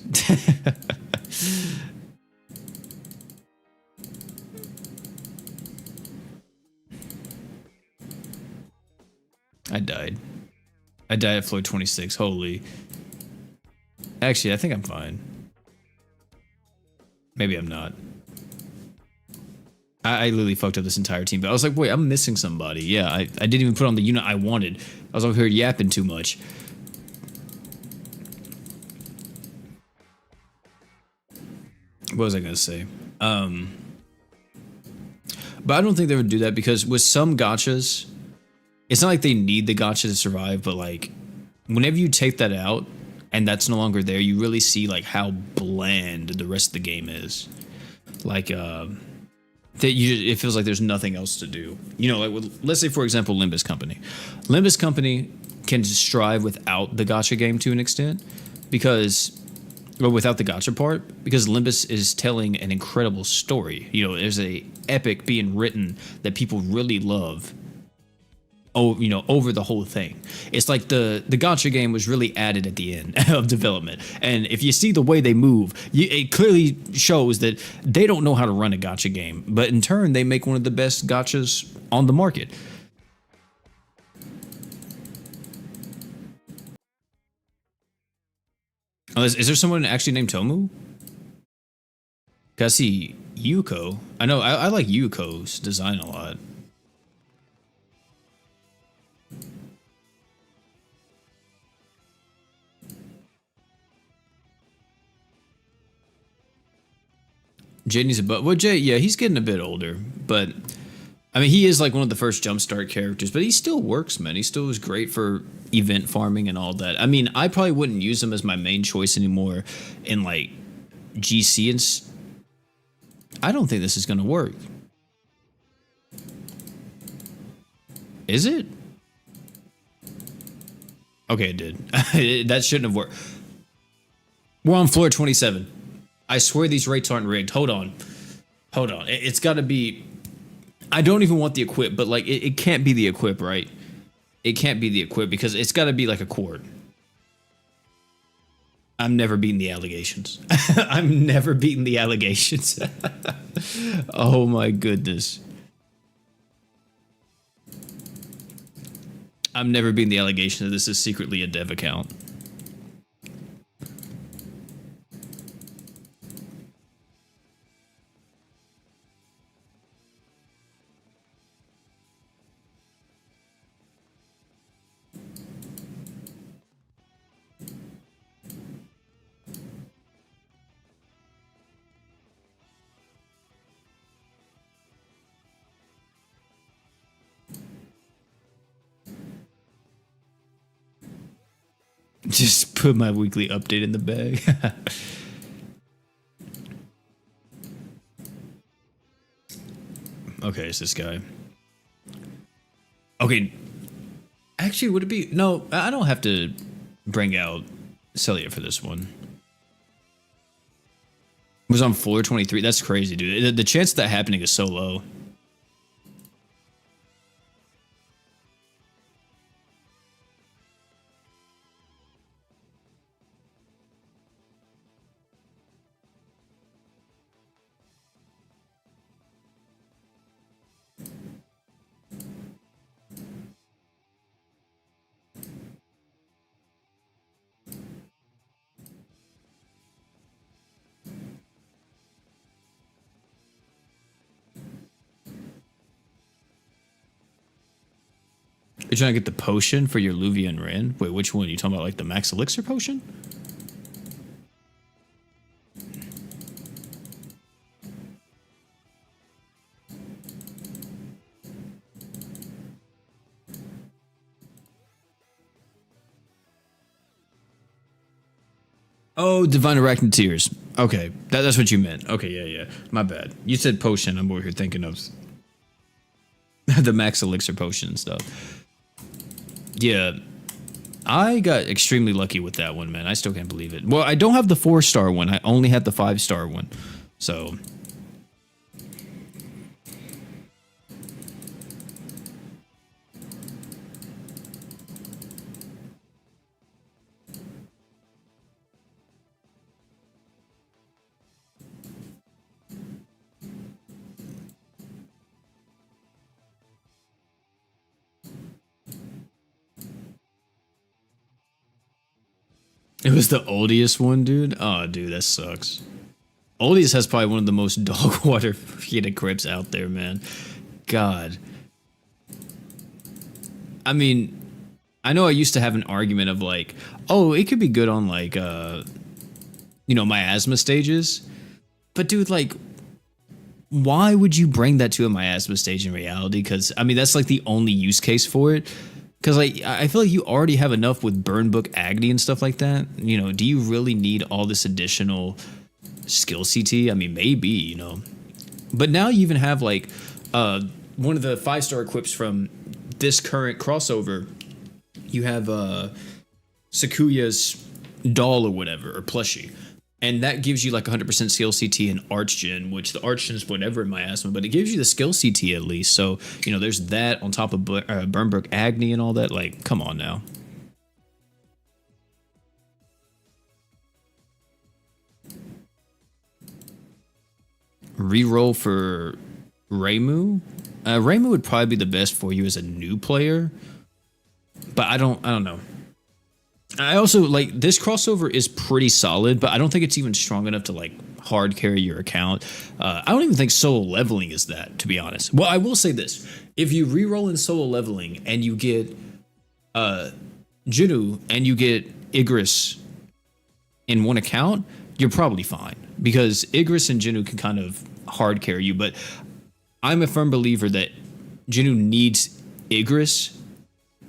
I died. I died at floor 26. Holy. Actually, I think I'm fine. Maybe I'm not. I literally fucked up this entire team, but I was like, wait, I'm missing somebody. Yeah, I didn't even put on the unit I wanted. I was over here yapping too much. What was I gonna say? But I don't think they would do that because with some gachas, it's not like they need the gacha to survive, but like whenever you take that out and that's no longer there, you really see like how bland the rest of the game is. Like, it feels like there's nothing else to do. Like let's say, for example, Limbus Company. Limbus Company can strive without the gacha game to an extent or without the gacha part, because Limbus is telling an incredible story. There's a epic being written that people really love. Over the whole thing. It's like the gacha game was really added at the end of development. And if you see the way they move, it clearly shows that they don't know how to run a gacha game. But in turn, they make one of the best gachas on the market. Oh, is there someone actually named Tomu? I see Yuko. I know, I like Yuko's design a lot. Jay needs a butt. Well, Jay, yeah, he's getting a bit older, but I mean, he is like one of the first Jumpstart characters, but he still works, man. He still is great for event farming and all that. I mean, I probably wouldn't use him as my main choice anymore in like GC and I don't think this is going to work. Is it? Okay, it did. That shouldn't have worked. We're on floor 27. I swear these rates aren't rigged. Hold on. Hold on. It's got to be. I don't even want the equip, but like it can't be the equip, right? It can't be the equip because it's got to be like a quart. I'm never beating the allegations. I'm never beating the allegations. Oh my goodness. I'm never beating the allegation that this is secretly a dev account. Just put my weekly update in the bag. Okay, it's this guy. Okay. Actually, would it be... No, I don't have to bring out Celia for this one. It was on floor 23. That's crazy, dude. The chance of that happening is so low. You're trying to get the potion for your Luvian Ren? Wait, which one? You talking about like the Max Elixir potion? Oh, Divine Arachnid Tears. Okay, that's what you meant. Okay, yeah. My bad. You said potion. I'm over here thinking of the Max Elixir potion and stuff. Yeah, I got extremely lucky with that one, man. I still can't believe it. Well, I don't have the 4-star one. I only had the 5-star one. So... It was the oldest one, dude? Oh, dude, that sucks. Oldies has probably one of the most dog water crypts out there, man. God. I mean, I know I used to have an argument of like, oh, it could be good on like, miasma stages. But dude, like, why would you bring that to a miasma stage in reality? Because, I mean, that's like the only use case for it. Because like, I feel like you already have enough with Burn Book Agni and stuff like that. You know, do you really need all this additional skill CT? I mean, maybe, But now you even have like one of the 5-star equips from this current crossover. You have Sakuya's doll or whatever, or plushie. And that gives you like 100% skill CT and Archgen, which the Archgen is whatever in Miasma, but it gives you the skill CT at least. So, there's that on top of Burnbrook Agni and all that. Like, come on now. Reroll for Reimu? Reimu would probably be the best for you as a new player, but I don't know. I also, like, this crossover is pretty solid, but I don't think it's even strong enough to, like, hard carry your account. I don't even think solo leveling is that, to be honest. Well, I will say this. If you reroll in solo leveling and you get Jinu and you get Igris in one account, you're probably fine. Because Igris and Jinu can kind of hard carry you, but I'm a firm believer that Jinu needs Igris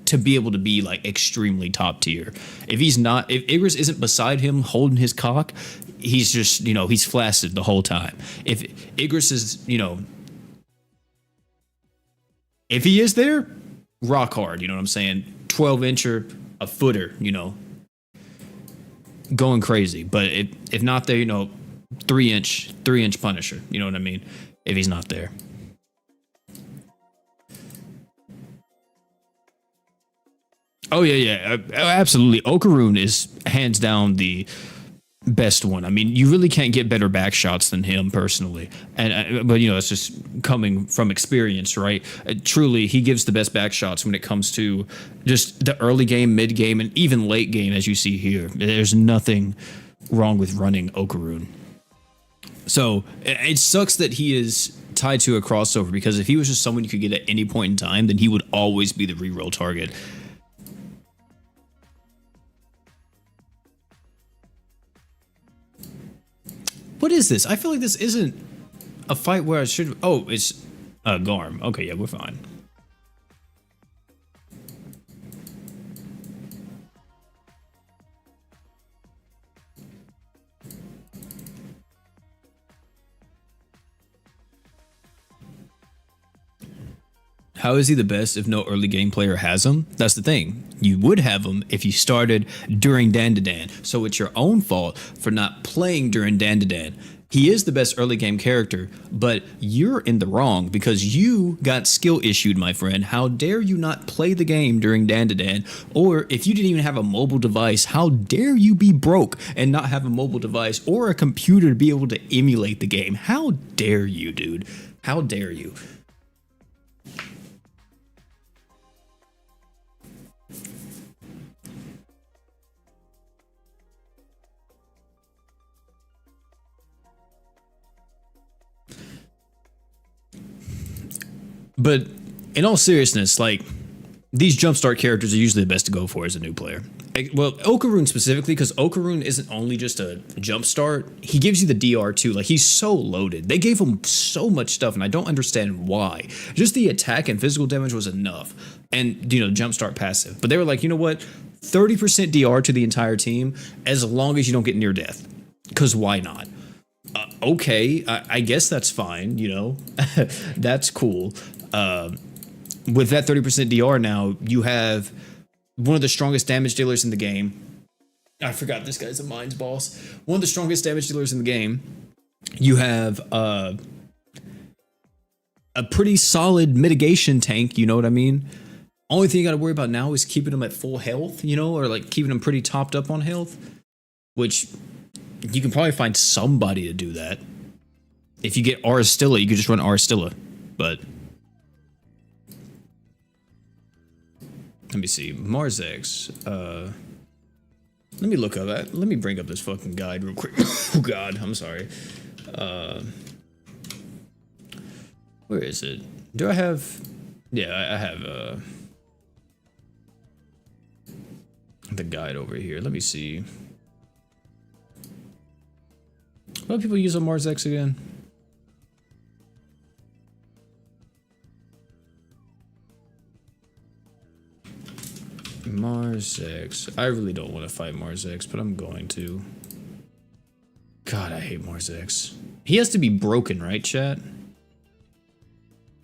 to be able to be like extremely top tier. If Igris isn't beside him holding his cock, he's just, he's flaccid the whole time. If Igris is, if he is there, rock hard. You know what I'm saying? 12 incher, a footer. Going crazy. But if not there, 3 inch Punisher. You know what I mean? If he's not there. Oh yeah, absolutely. Okaroon is hands down the best one. I mean, you really can't get better back shots than him personally. And but it's just coming from experience, right? Truly, he gives the best back shots when it comes to just the early game, mid game, and even late game, as you see here. There's nothing wrong with running Okaroon. So it sucks that he is tied to a crossover, because if he was just someone you could get at any point in time, then he would always be the reroll target. What is this? I feel like this isn't a fight where I should. Oh, it's Garm. Okay, yeah, we're fine. How is he the best if no early game player has him? That's the thing. You would have him if you started during Dandadan. So it's your own fault for not playing during Dandadan. He is the best early game character, but you're in the wrong because you got skill issued, my friend. How dare you not play the game during Dandadan? Or if you didn't even have a mobile device, how dare you be broke and not have a mobile device or a computer to be able to emulate the game? How dare you, dude? How dare you? But in all seriousness, like, these jumpstart characters are usually the best to go for as a new player. Well, Okaroon specifically, because Okaroon isn't only just a jumpstart, he gives you the DR too. Like, he's so loaded. They gave him so much stuff, and I don't understand why. Just the attack and physical damage was enough. And, jumpstart passive. But they were like, you know what? 30% DR to the entire team as long as you don't get near death. Because why not? Okay, I guess that's fine, That's cool. With that 30% DR now, you have one of the strongest damage dealers in the game. I forgot this guy's a Mines boss. One of the strongest damage dealers in the game. You have a pretty solid mitigation tank, you know what I mean? Only thing you got to worry about now is keeping them at full health, or like keeping them pretty topped up on health, which you can probably find somebody to do that. If you get Aristilla, you could just run Aristilla, but let me see. Mars X. Let me look up that. Let me bring up this fucking guide real quick. Oh god, I'm sorry. Where is it? Do I have? Yeah, I have the guide over here. Let me see. What do people use on Mars X again? Mars X. I really don't want to fight Mars X, but I'm going to. God, I hate Mars X. He has to be broken, right, chat?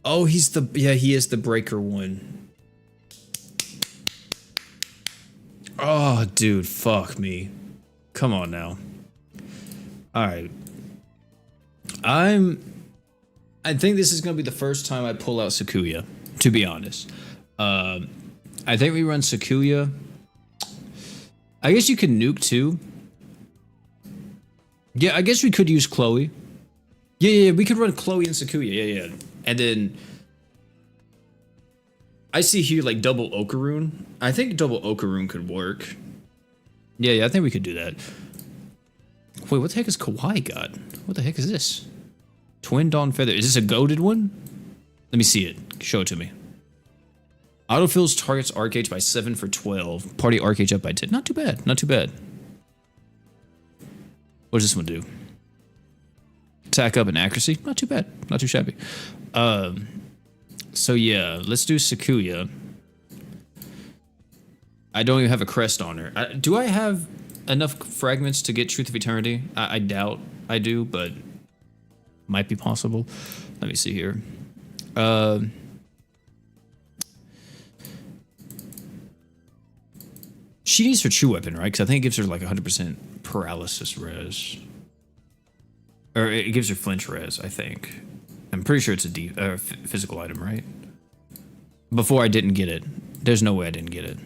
Oh, he is the breaker one. Oh, dude, fuck me. Come on now. All right. I think this is going to be the first time I pull out Sakuya, to be honest. I think we run Sakuya. I guess you can nuke too. Yeah, I guess we could use Chloe. Yeah, we could run Chloe and Sakuya. Yeah. And then I see here like double Okaroon. I think double Okaroon could work. Yeah, I think we could do that. Wait, what the heck is Kawaii got? What the heck is this? Twin Dawn Feather. Is this a goaded one? Let me see it. Show it to me. Autofills targets arc by 7 for 12. Party arc up by 10. Not too bad. Not too bad. What does this one do? Attack up and accuracy. Not too bad. Not too shabby. So yeah, let's do Sakuya. I don't even have a crest on her. Do I have enough fragments to get Truth of Eternity? I doubt I do, but might be possible. Let me see here. She needs her true weapon, right? Because I think it gives her like 100% paralysis res. Or it gives her flinch res, I think. I'm pretty sure it's a physical item, right? Before I didn't get it. There's no way I didn't get it.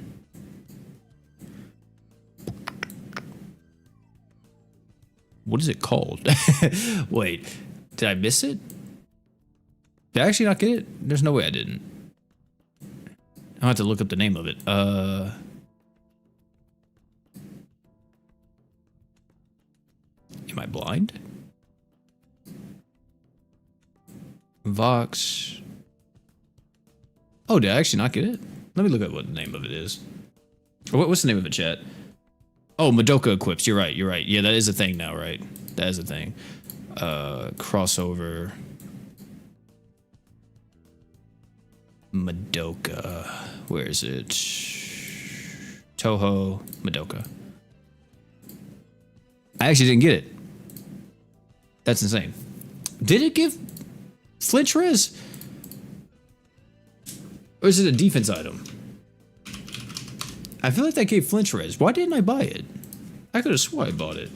What is it called? Wait, did I miss it? Did I actually not get it? There's no way I didn't. I'll have to look up the name of it. Am I blind? Vox. Oh, did I actually not get it? Let me look at what the name of it is. What's the name of it, chat? Oh, Madoka equips. You're right. You're right. Yeah, that is a thing now, right? That is a thing. Crossover. Madoka. Where is it? Toho. Madoka. I actually didn't get it. That's insane. Did it give flinch res? Or is it a defense item? I feel like that gave flinch res. Why didn't I buy it? I could have swore I bought it.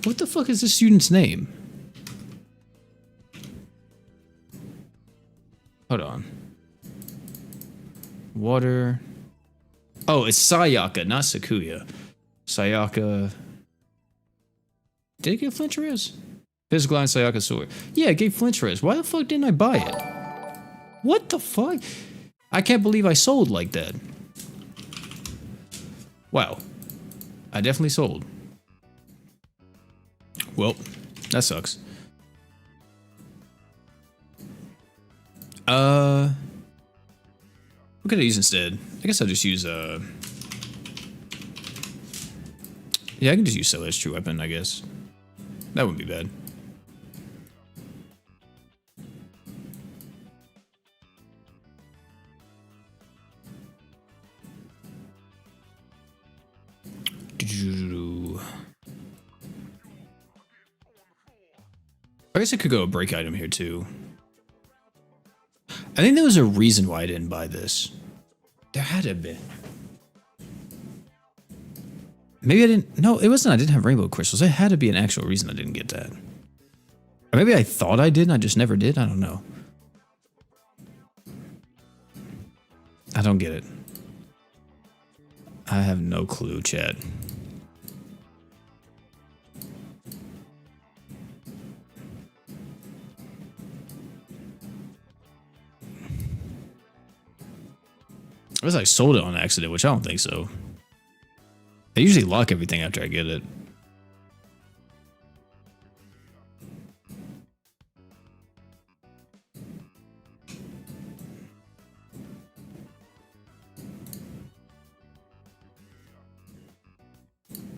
What the fuck is this student's name? Hold on. Water. Oh, it's Sayaka, not Sakuya. Sayaka. Did it give flinch res? Physical line Sayaka sword. Yeah, it gave flinch res. Why the fuck didn't I buy it? What the fuck? I can't believe I sold like that. Wow. I definitely sold. Well, that sucks. What could I use instead? I guess I'll just use, yeah, I can just use Celeste true weapon, I guess. That wouldn't be bad. I guess I could go a break item here too. I think there was a reason why I didn't buy this. There had to have been. Maybe I didn't. No, it wasn't. I didn't have rainbow crystals. There had to be an actual reason I didn't get that. Or maybe I thought I did and I just never did. I don't know. I don't get it. I have no clue, chat. I guess I sold it on accident, which I don't think so. I usually lock everything after I get it.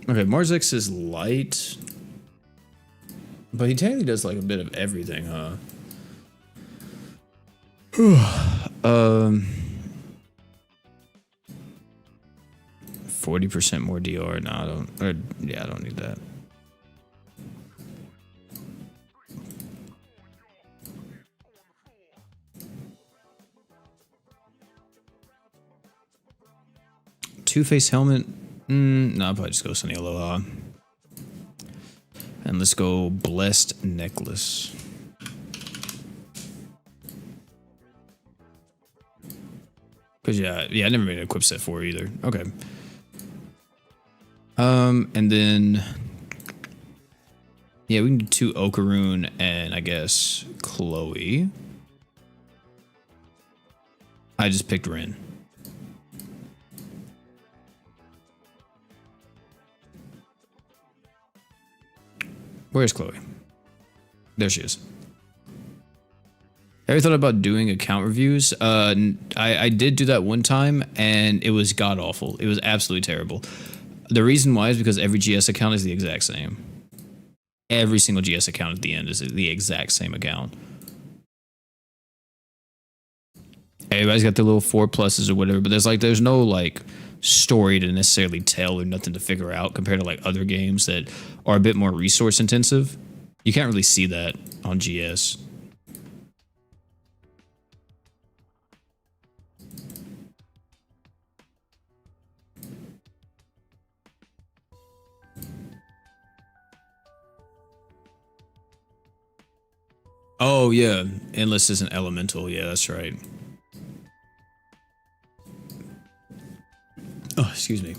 Okay, Marzix is light. But he technically does like a bit of everything, huh? 40% more DR. No, I don't. Or, yeah, I don't need that. Two-face helmet. No, I'll probably just go Sunny Aloha. And let's go blessed necklace. Cause yeah, I never made an equip set for either. Okay. And then yeah, we can do 2 Okaroon and I guess Chloe. I just picked Rin. Where's Chloe? There she is. Ever thought about doing account reviews? I did do that one time and it was god awful. It was absolutely terrible. The reason why is because every GS account is the exact same. Every single GS account at the end is the exact same account. Everybody's got their little 4+s or whatever, but there's no like story to necessarily tell or nothing to figure out compared to like other games that are a bit more resource intensive. You can't really see that on GS. Oh yeah, Endless is an elemental. Yeah, that's right. Oh, excuse me.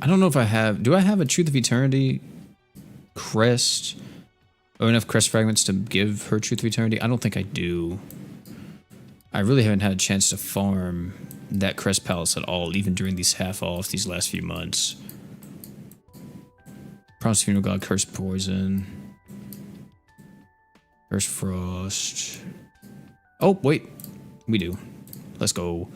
I don't know if I have. Do I have a Truth of Eternity crest? Or enough crest fragments to give her Truth of Eternity? I don't think I do. I really haven't had a chance to farm that crest palace at all, even during these half-offs these last few months. Promised Funeral God, Cursed Poison. Cursed Frost. Oh, wait. We do. Let's go.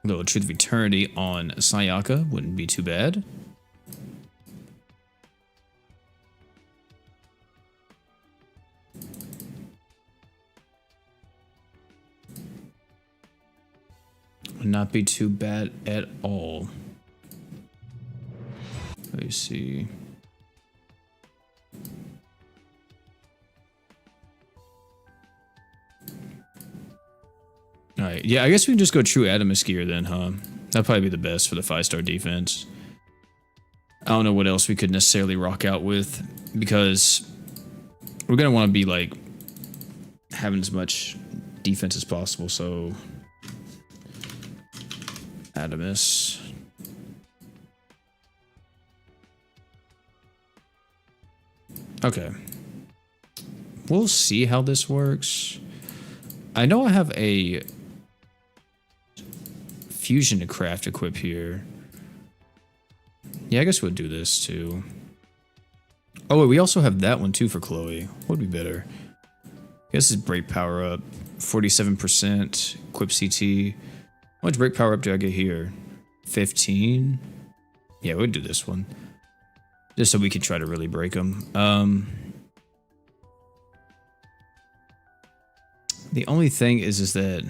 A little Truth of Eternity on Sayaka wouldn't be too bad. Would not be too bad at all. Let me see. Alright, yeah, I guess we can just go True Adamus gear then, huh? That'd probably be the best for the 5-star defense. I don't know what else we could necessarily rock out with, because we're gonna want to be, like, having as much defense as possible, so... Adamus. Okay. We'll see how this works. I know I have a fusion to craft equip here. Yeah, I guess we'll do this too. Oh, wait, we also have that one too for Chloe. What would be better? I guess it's break power up. 47%. Equip CT. How much break power up do I get here? 15? Yeah, we'll do this one. Just so we can try to really break them. The only thing is that...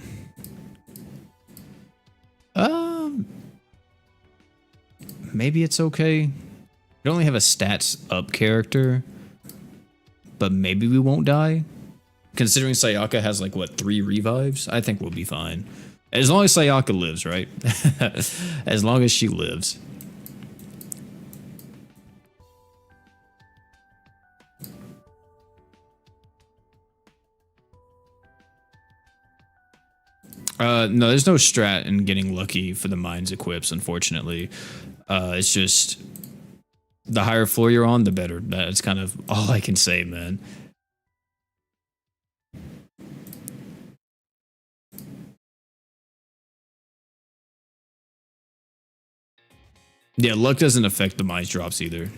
maybe it's okay. We only have a stats up character. But maybe we won't die. Considering Sayaka has like, what, 3 revives? I think we'll be fine. As long as Sayaka lives, right? As long as she lives. No, there's no strat in getting lucky for the mines equips, unfortunately. It's just the higher floor you're on, the better. That's kind of all I can say, man. Yeah, luck doesn't affect the mines drops either.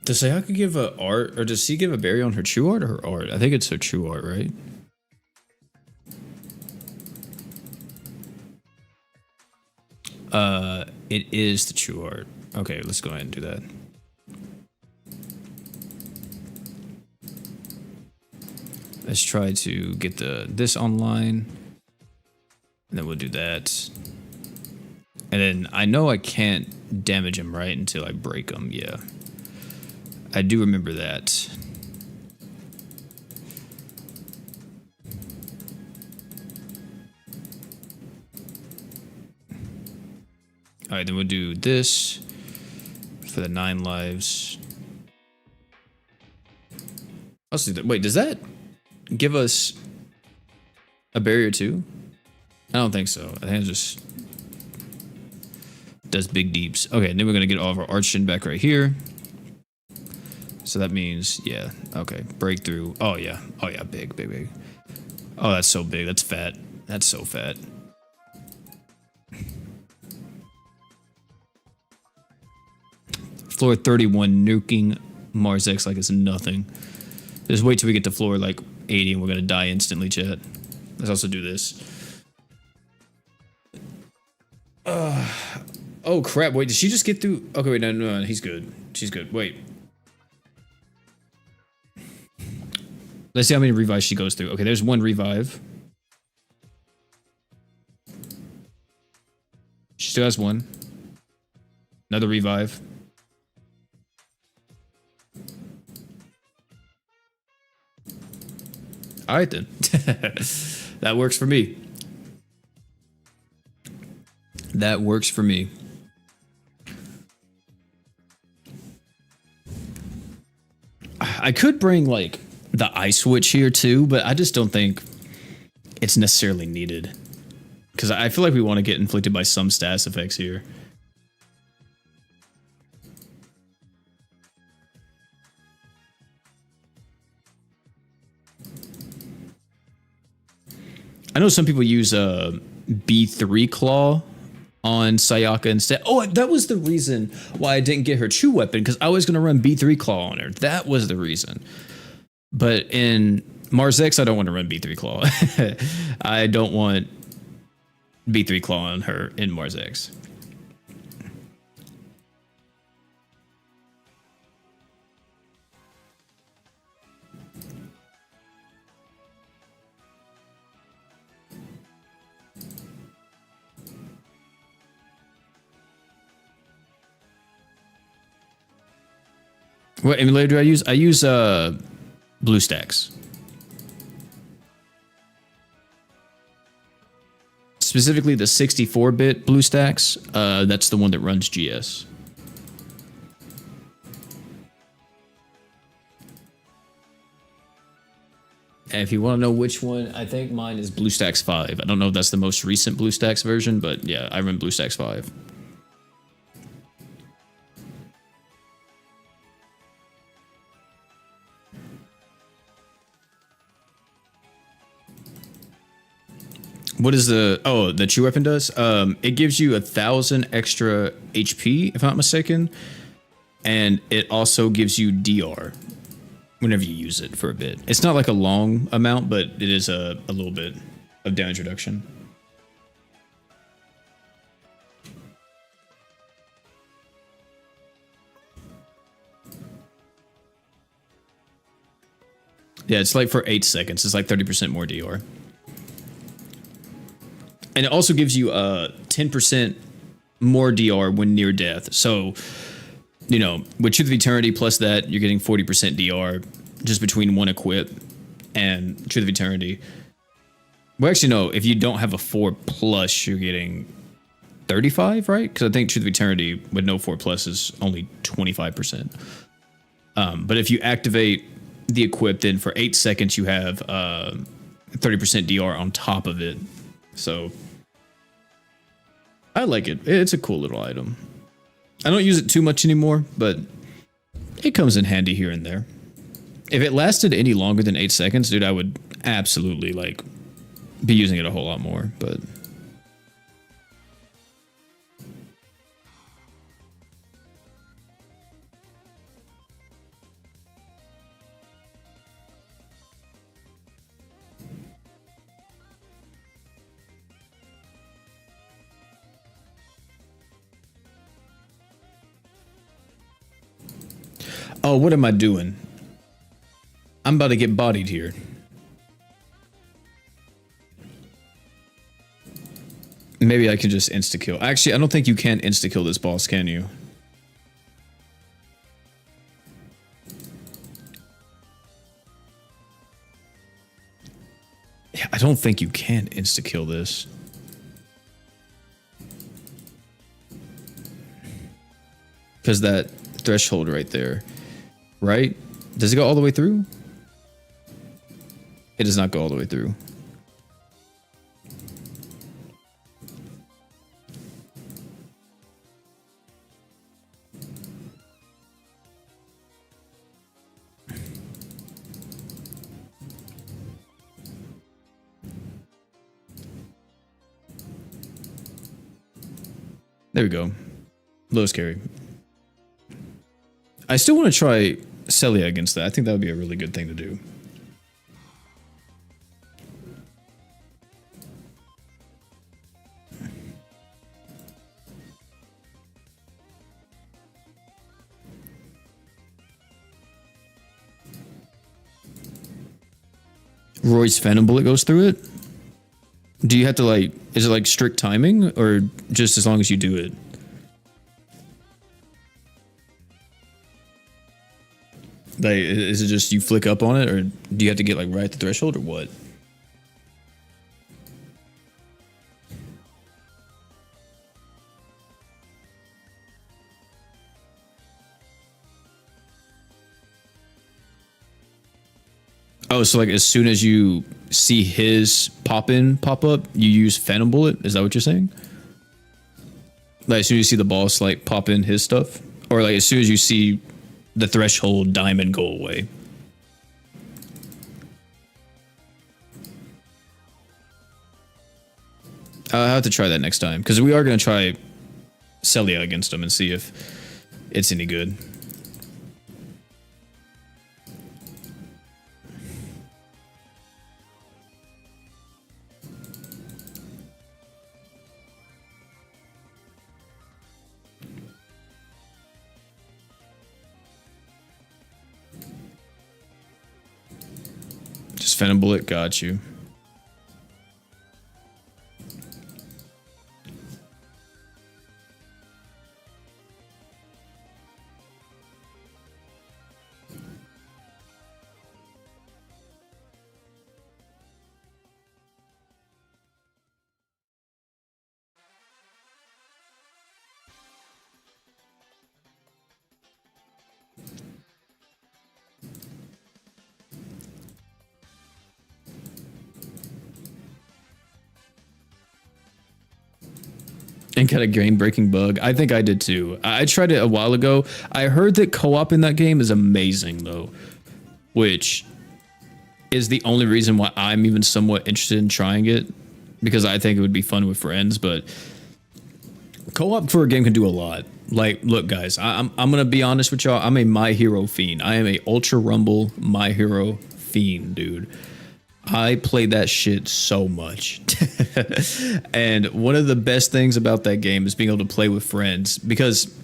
Does Sayaka give a art, or does she give a berry on her true art or her art? I think it's her true art, right? It is the true art. Okay, let's go ahead and do that. Let's try to get this online. And then we'll do that. And then I know I can't damage him, right, until I break him, yeah. I do remember that. Alright, then we'll do this for the 9 lives. Let's do that. Wait, does that give us a barrier too? I don't think so. I think it just does big deeps. Okay, and then we're gonna get all of our arch back right here. So that means, yeah, okay. Breakthrough. Oh, yeah. Oh, yeah. Big, big, big. Oh, that's so big. That's fat. That's so fat. Floor 31, nuking Mars X like it's nothing. Just wait till we get to floor like 80 and we're gonna die instantly, chat. Let's also do this. Oh crap, wait, did she just get through? Okay, wait, no, he's good. She's good, wait. Let's see how many revives she goes through. Okay, there's one revive. She still has one. Another revive. All right then. That works for me. That works for me. I could bring like the ice switch here too, but I just don't think it's necessarily needed. Because I feel like we want to get inflicted by some status effects here. I know some people use a B3 claw on Sayaka instead. Oh, that was the reason why I didn't get her true weapon, because I was going to run B3 claw on her. That was the reason. But in Mars X, I don't want to run B3 claw. I don't want B3 claw on her in Mars X. What emulator do I use? I use BlueStacks. Specifically the 64-bit BlueStacks. That's the one that runs GS. And if you want to know which one, I think mine is BlueStacks 5. I don't know if that's the most recent BlueStacks version, but yeah, I run BlueStacks 5. What is the true weapon does? It gives you 1,000 extra HP, if I'm not mistaken. And it also gives you DR whenever you use it for a bit. It's not like a long amount, but it is a little bit of damage reduction. Yeah, it's like for 8 seconds. It's like 30% more DR. And it also gives you 10% more DR when near death. So, you know, with Truth of Eternity plus that, you're getting 40% DR just between one equip and Truth of Eternity. Well, actually, no. If you don't have a 4 plus, you're getting 35, right? Because I think Truth of Eternity with no 4 plus is only 25%. But if you activate the equip, then for 8 seconds, you have 30% DR on top of it. So I like it. It's a cool little item. I don't use it too much anymore, but it comes in handy here and there. If it lasted any longer than 8 seconds, dude, I would absolutely like be using it a whole lot more, but oh, what am I doing? I'm about to get bodied here. Maybe I can just insta-kill. Actually, I don't think you can insta-kill this boss, can you? Yeah, I don't think you can insta-kill this. Because that threshold right there, right? Does it go all the way through? It does not go all the way through. There we go. Low scary. I still want to try Celia against that. I think that would be a really good thing to do. Roy's Phantom Bullet goes through it? Do you have to like, is it like strict timing or just as long as you do it? Like, is it just you flick up on it or do you have to get like right at the threshold or what? Oh, so like as soon as you see his pop up, you use Phantom Bullet? Is that what you're saying? Like as soon as you see the boss like pop in his stuff? Or like as soon as you see the threshold diamond go away? I'll have to try that next time because we are going to try Celia against him and see if it's any good. Just Phantom Bullet, got you. And got a game-breaking bug. I think I did too. I tried it a while ago. I heard that co-op in that game is amazing though, which is the only reason why I'm even somewhat interested in trying it, because I think it would be fun with friends. But co-op for a game can do a lot. Like, look, guys, I'm gonna be honest with y'all. I'm a My Hero fiend. I am a Ultra Rumble My Hero fiend, dude. I played that shit so much. And one of the best things about that game is being able to play with friends, because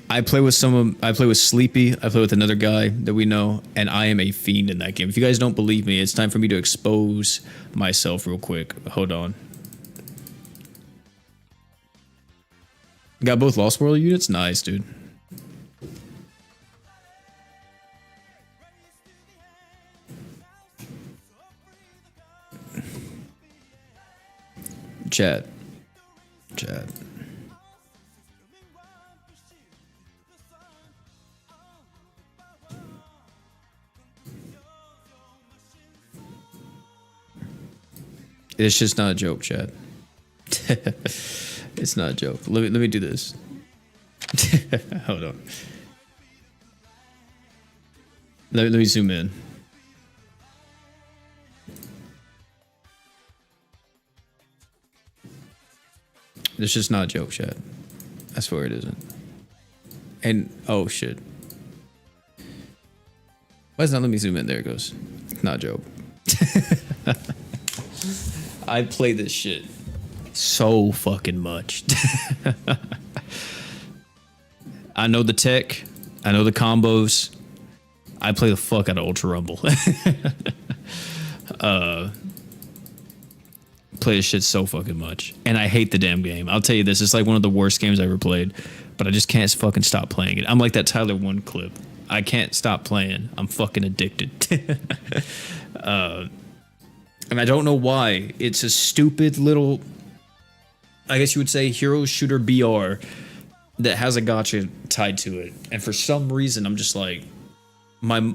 I play with Sleepy, I play with another guy that we know, and I am a fiend in that game. If you guys don't believe me, it's time for me to expose myself real quick. Hold on. Got both Lost World units? Nice, dude. Chat. It's just not a joke, chat. It's not a joke. Let me do this. Hold on. Let me zoom in. It's just not a joke, chat. I swear it isn't. And oh shit. Why is it not let me zoom in? There it goes. Not a joke. I play this shit so fucking much. I know the tech. I know the combos. I play the fuck out of Ultra Rumble. Play this shit so fucking much. And I hate the damn game. I'll tell you this, it's like one of the worst games I ever played, but I just can't fucking stop playing it. I'm like that Tyler 1 clip. I can't stop playing. I'm fucking addicted. And I don't know why. It's a stupid little, I guess you would say, hero shooter BR that has a gacha tied to it. And for some reason, I'm just like,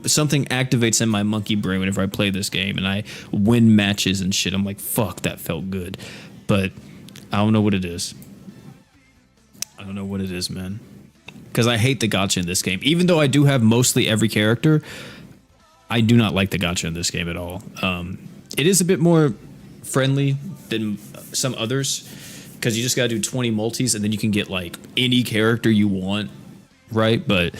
something activates in my monkey brain whenever I play this game and I win matches and shit. I'm like, fuck, that felt good. But I don't know what it is. I don't know what it is, man. Because I hate the gacha in this game. Even though I do have mostly every character, I do not like the gacha in this game at all. It is a bit more friendly than some others, because you just gotta do 20 multis and then you can get like any character you want, right? But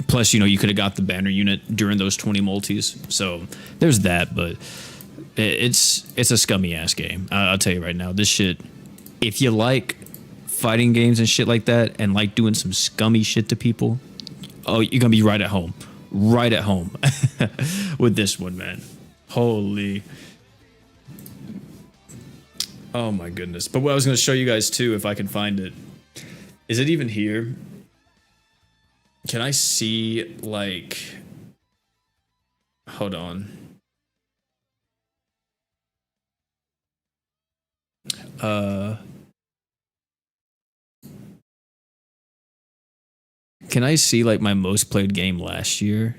plus, you know, you could have got the banner unit during those 20 multis. So there's that, but it's a scummy ass game. I'll tell you right now, this shit, if you like fighting games and shit like that and like doing some scummy shit to people, oh, you're gonna be right at home with this one, man. Holy, oh my goodness. But what I was gonna show you guys too, if I can find it, is it even here? Can I see, like, hold on. Can I see like my most played game last year?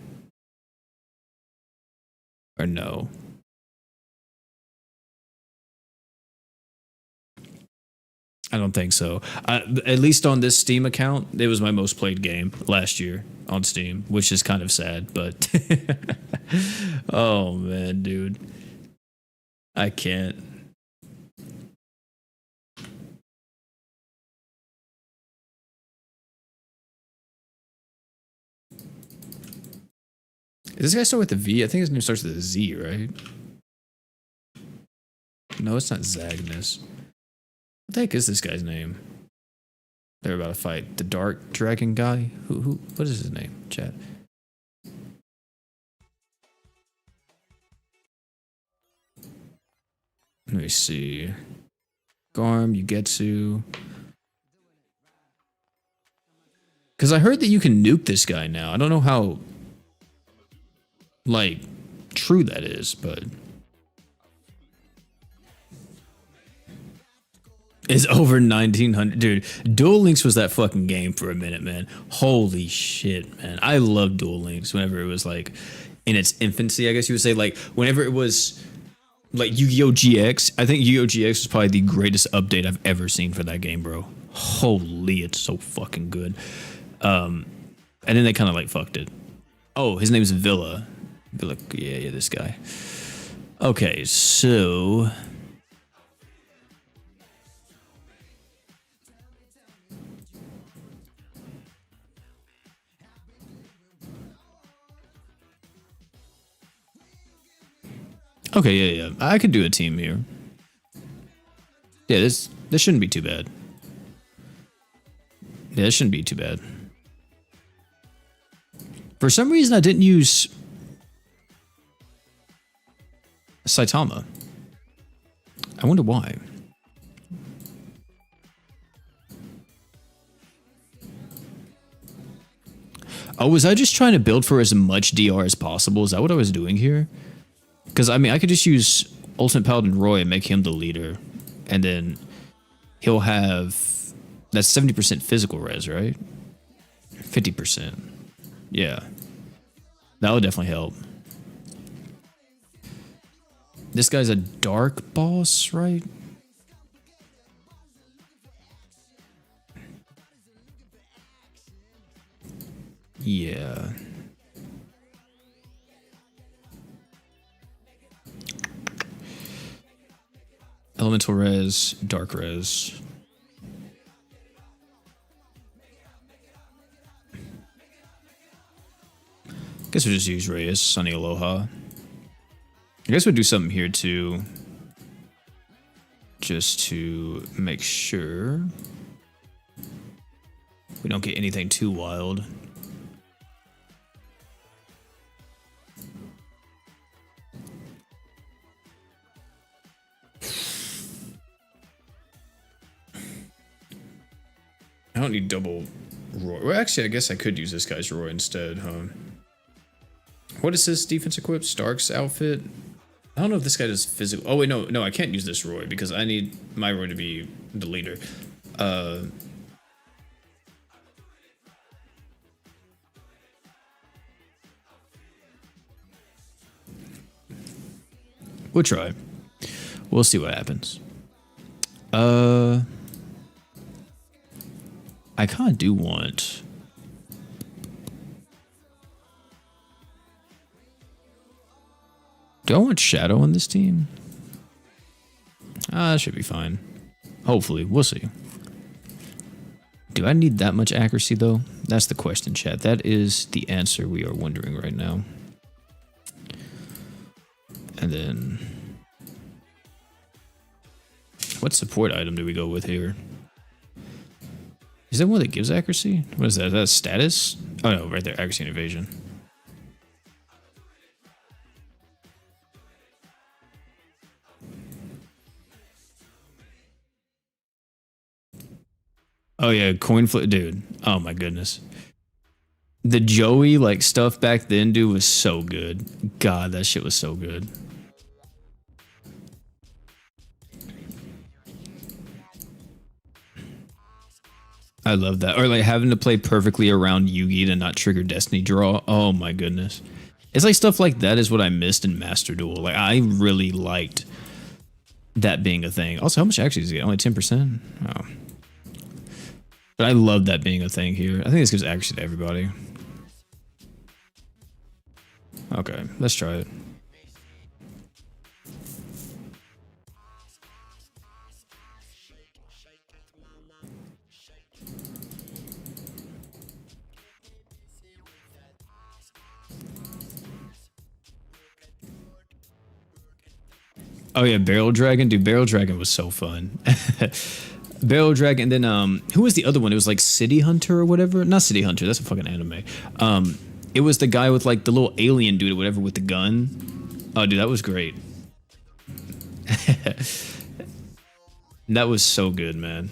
Or no? I don't think so. At least on this Steam account, it was my most played game last year on Steam, which is kind of sad, but oh man, dude. I can't. Does this guy start with a V? I think his name starts with a Z, right? No, it's not Zagnus. What the heck is this guy's name? They're about to fight the Dark Dragon guy. Who? What is his name? Chat. Let me see. Garm, Yugetsu. Because I heard that you can nuke this guy now. I don't know how, like, true that is, but it's over 1900. Dude, Duel Links was that fucking game for a minute, man. Holy shit, man. I loved Duel Links whenever it was like in its infancy, I guess you would say. Like whenever it was like Yu-Gi-Oh! GX. I think Yu-Gi-Oh! GX was probably the greatest update I've ever seen for that game, bro. Holy, it's so fucking good. And then they kind of like fucked it. Oh, his name is Villa. Villa, yeah, this guy. Okay, so okay, yeah. I could do a team here. Yeah, this shouldn't be too bad. Yeah, this shouldn't be too bad. For some reason, I didn't use Saitama. I wonder why. Oh, was I just trying to build for as much DR as possible? Is that what I was doing here? Because, I mean, I could just use Ultimate Paladin Roy and make him the leader. And then he'll have... That's 70% physical res, right? 50%. Yeah. That would definitely help. This guy's a dark boss, right? Yeah. Elemental res, dark res. Guess we'll just use Reyes, Sunny Aloha. I guess we'll do something here too. Just to make sure we don't get anything too wild. I don't need double Roy. Well, actually, I guess I could use this guy's Roy instead, huh? What is his defense equip? Stark's outfit? I don't know if this guy does physical. Oh, wait, no, I can't use this Roy because I need my Roy to be the leader. We'll try. We'll see what happens. I kind of do want... Do I want Shadow on this team? That should be fine. Hopefully, we'll see. Do I need that much accuracy though? That's the question, chat. That is the answer we are wondering right now. And then, what support item do we go with here? Is that one that gives accuracy? What is that? Is that status? Oh no, right there, accuracy and evasion. Oh yeah, coin flip, dude. Oh my goodness. The Joey like stuff back then, dude, was so good. God, that shit was so good. I love that. Or like having to play perfectly around Yugi to not trigger Destiny draw. Oh my goodness. It's like stuff like that is what I missed in Master Duel. Like I really liked that being a thing. Also, how much actually is it? Only 10%? Oh. But I love that being a thing here. I think this gives accuracy to everybody. Okay, let's try it. Oh yeah, Barrel Dragon. Dude, Barrel Dragon was so fun. Barrel Dragon, and then who was the other one? It was like City Hunter or whatever. Not City Hunter, that's a fucking anime. It was the guy with like the little alien dude or whatever with the gun. Oh dude, that was great. That was so good, man.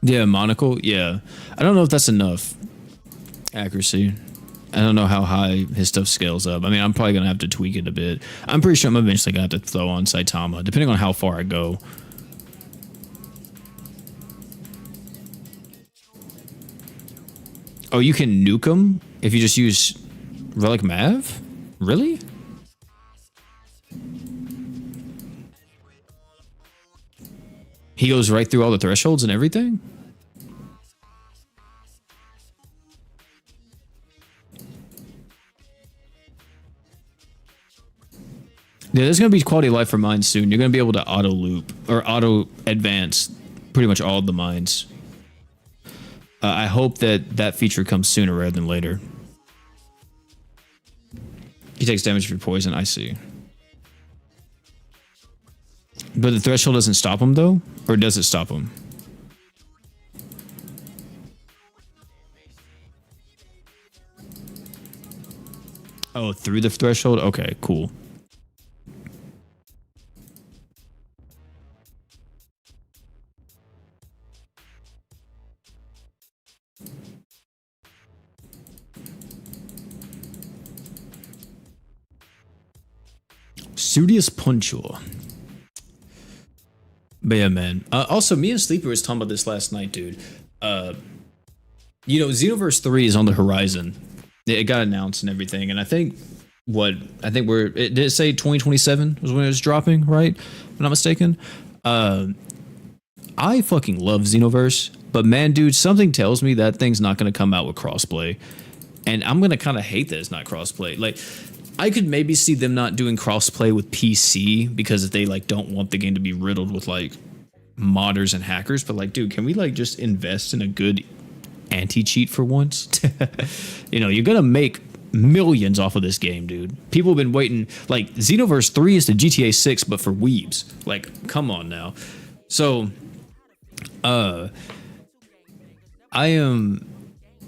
Yeah, monocle. Yeah, I don't know if that's enough accuracy. I don't know how high his stuff scales up. I mean, I'm probably gonna have to tweak it a bit. I'm pretty sure I'm eventually gonna have to throw on Saitama, depending on how far I go. Oh, you can nuke him if you just use Relic Mav? Really? He goes right through all the thresholds and everything? Yeah, there's going to be quality of life for mines soon. You're going to be able to auto loop or auto advance pretty much all of the mines. I hope that that feature comes sooner rather than later. He takes damage for poison, I see. But the threshold doesn't stop him though? Or does it stop him? Oh, through the threshold? Okay, cool. Studious Punctual. But yeah, man. Also, me and Sleeper was talking about this last night, dude. You know, Xenoverse 3 is on the horizon. It got announced and everything, and I think it did say 2027 was when it was dropping, right? If I'm not mistaken. I fucking love Xenoverse, but man, dude, something tells me that thing's not going to come out with crossplay, and I'm going to kind of hate that it's not crossplay. Like, I could maybe see them not doing crossplay with PC because they like don't want the game to be riddled with like modders and hackers. But like, dude, can we like just invest in a good anti-cheat for once? You know, you're gonna make millions off of this game, dude. People have been waiting. Like, Xenoverse 3 is the GTA 6, but for weebs. Like, come on now. So, I am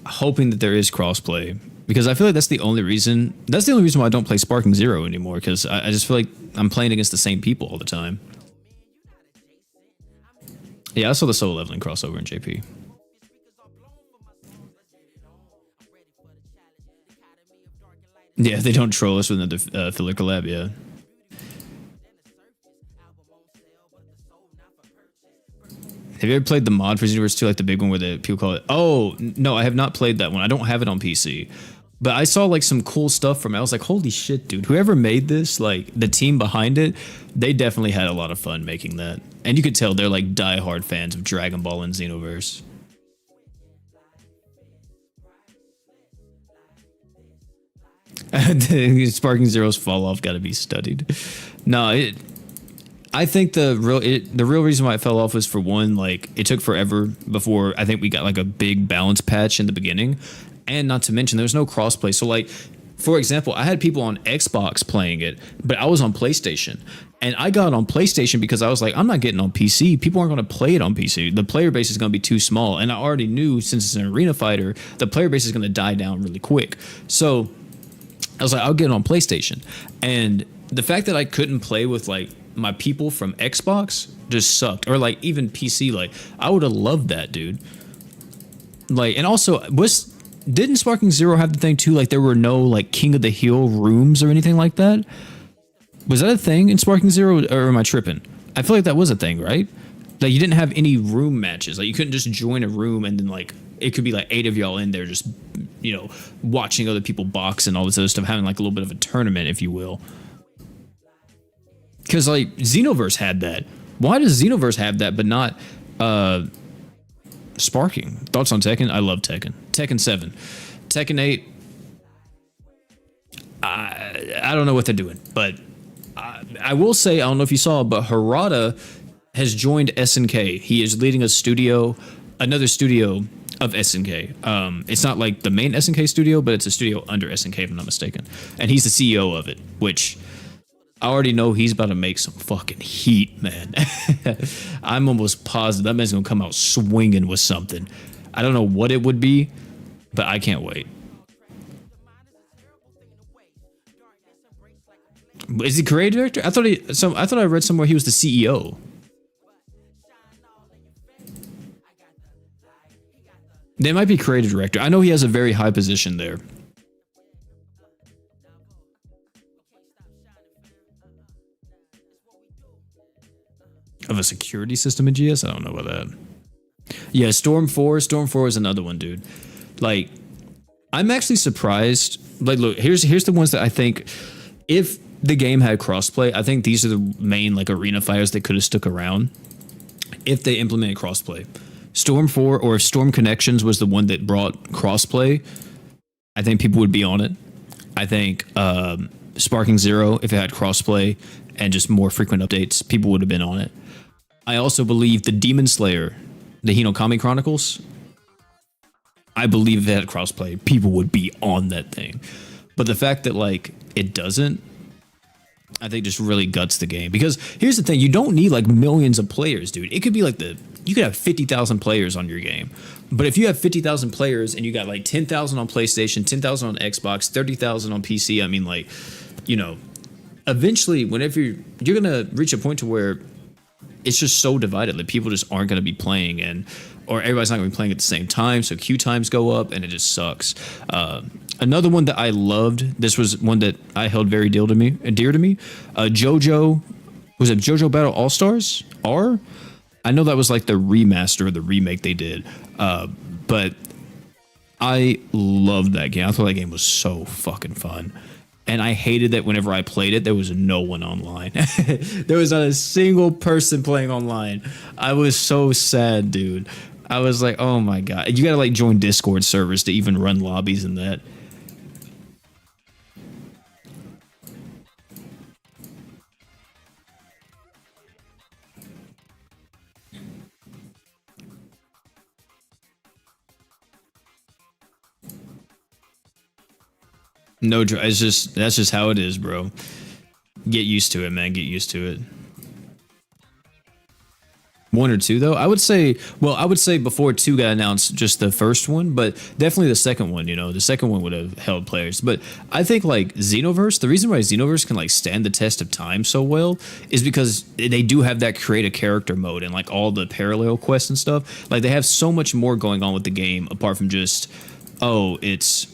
hoping that there is crossplay. Because I feel like that's the only reason why I don't play Sparking Zero anymore, because I just feel like I'm playing against the same people all the time. Yeah, I saw the solo leveling crossover in JP. Yeah, they don't troll us with another filler collab, yeah. Have you ever played the mod for Xenoverse 2, like the big one where the people call it? Oh, no, I have not played that one. I don't have it on PC. But I saw like some cool stuff from it. I was like, holy shit, dude. Whoever made this, like the team behind it, they definitely had a lot of fun making that. And you could tell they're like diehard fans of Dragon Ball and Xenoverse. Sparking Zero's fall off got to be studied. No, I think the real reason why it fell off was, for one, like it took forever before I think we got like a big balance patch in the beginning, and not to mention there's no crossplay. So like, for example, I had people on Xbox playing it, but I was on PlayStation, and I got on PlayStation because I was like, I'm not getting on PC. People aren't going to play it on PC. The player base is going to be too small, and I already knew, since it's an arena fighter, the player base is going to die down really quick. So I was like, I'll get it on PlayStation. And the fact that I couldn't play with like my people from Xbox just sucked. Or like even PC, like I would have loved that, dude. Like, and also didn't Sparking Zero have the thing too? Like there were no like King of the Hill rooms or anything like that. Was that a thing in Sparking Zero, or am I tripping? I feel like that was a thing, right? Like you didn't have any room matches. Like you couldn't just join a room and then like it could be like 8 of y'all in there just, you know, watching other people box and all this other stuff, having like a little bit of a tournament, if you will. Because like Xenoverse had that. Why does Xenoverse have that but not Sparking? Thoughts on Tekken? I love Tekken. Tekken 7. Tekken 8. I don't know what they're doing, but I will say, I don't know if you saw, but Harada has joined SNK. He is leading a studio, another studio of SNK. It's not like the main SNK studio, but it's a studio under SNK, if I'm not mistaken. And he's the CEO of it, which I already know he's about to make some fucking heat, man. I'm almost positive that man's gonna come out swinging with something. I don't know what it would be, but I can't wait. Is he creative director? I thought I read somewhere he was the CEO. They might be creative director. I know he has a very high position there. Of a security system in GS? I don't know about that. Yeah, Storm 4. Storm 4 is another one, dude. Like, I'm actually surprised. Like, look, here's the ones that I think, if the game had crossplay, I think these are the main like arena fighters that could have stuck around if they implemented crossplay. Storm 4, or if Storm Connections was the one that brought crossplay, I think people would be on it. I think Sparking Zero, if it had crossplay and just more frequent updates, people would have been on it. I also believe the Demon Slayer, the Hinokami Chronicles, I believe if it had crossplay, people would be on that thing. But the fact that like it doesn't, I think just really guts the game. Because here's the thing, you don't need like millions of players, dude. It could be like you could have 50,000 players on your game. But if you have 50,000 players and you got like 10,000 on PlayStation, 10,000 on Xbox, 30,000 on PC, I mean, like, you know, eventually whenever you're going to reach a point to where it's just so divided that people just aren't going to be playing, or everybody's not going to be playing at the same time. So queue times go up and it just sucks. Another one that I loved, this was one that I held very dear to me. JoJo, was it JoJo Battle All Stars R? I know that was like the remaster or the remake they did, but I loved that game. I thought that game was so fucking fun. And I hated that whenever I played it, there was no one online. There was not a single person playing online. I was so sad, dude. I was like, oh my God. You gotta like join Discord servers to even run lobbies and that. No, it's just, that's just how it is, bro. Get used to it, man. Get used to it. 1 or 2 though. I would say before 2 got announced, just the first one, but definitely the second one. You know, the second one would have held players. But I think like Xenoverse, the reason why Xenoverse can like stand the test of time so well is because they do have that create a character mode and like all the parallel quests and stuff. Like they have so much more going on with the game apart from just, oh, it's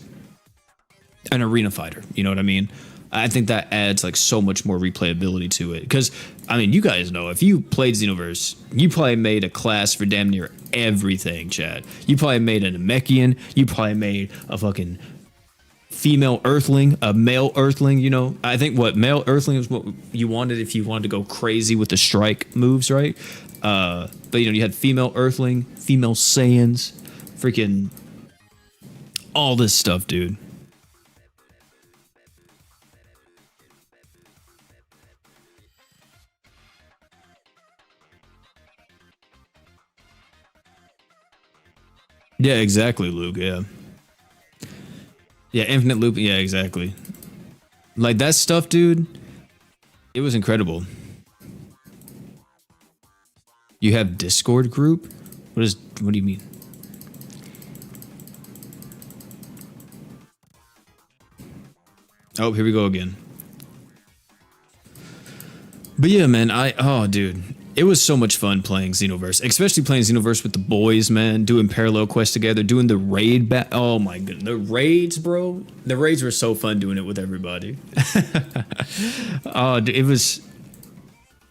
an arena fighter. You know what I mean? I think that adds like so much more replayability to it. Because I mean, you guys know if you played Xenoverse, you probably made a class for damn near everything, Chad. You probably made a Namekian. You probably made a fucking female Earthling, a male Earthling. You know, I think what male Earthling is what you wanted if you wanted to go crazy with the strike moves, right? But you know, you had female Earthling, female Saiyans, freaking all this stuff, dude. Yeah, exactly, Luke. Yeah. Yeah, infinite loop. Yeah, exactly. Like that stuff, dude. It was incredible. You have Discord group? What do you mean? Oh, here we go again. But yeah, man, dude, it was so much fun playing Xenoverse, especially playing Xenoverse with the boys, man, doing parallel quests together, doing the raid oh my goodness, the raids, bro. The raids were so fun doing it with everybody. Oh, dude,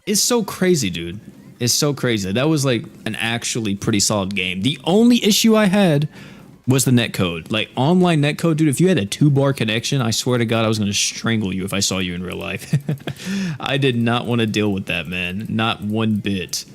it's so crazy, dude. It's so crazy. That was like an actually pretty solid game. The only issue I had was the netcode. Like online netcode, dude, if you had a 2-bar connection, I swear to God, I was going to strangle you if I saw you in real life. I did not want to deal with that, man. Not one bit.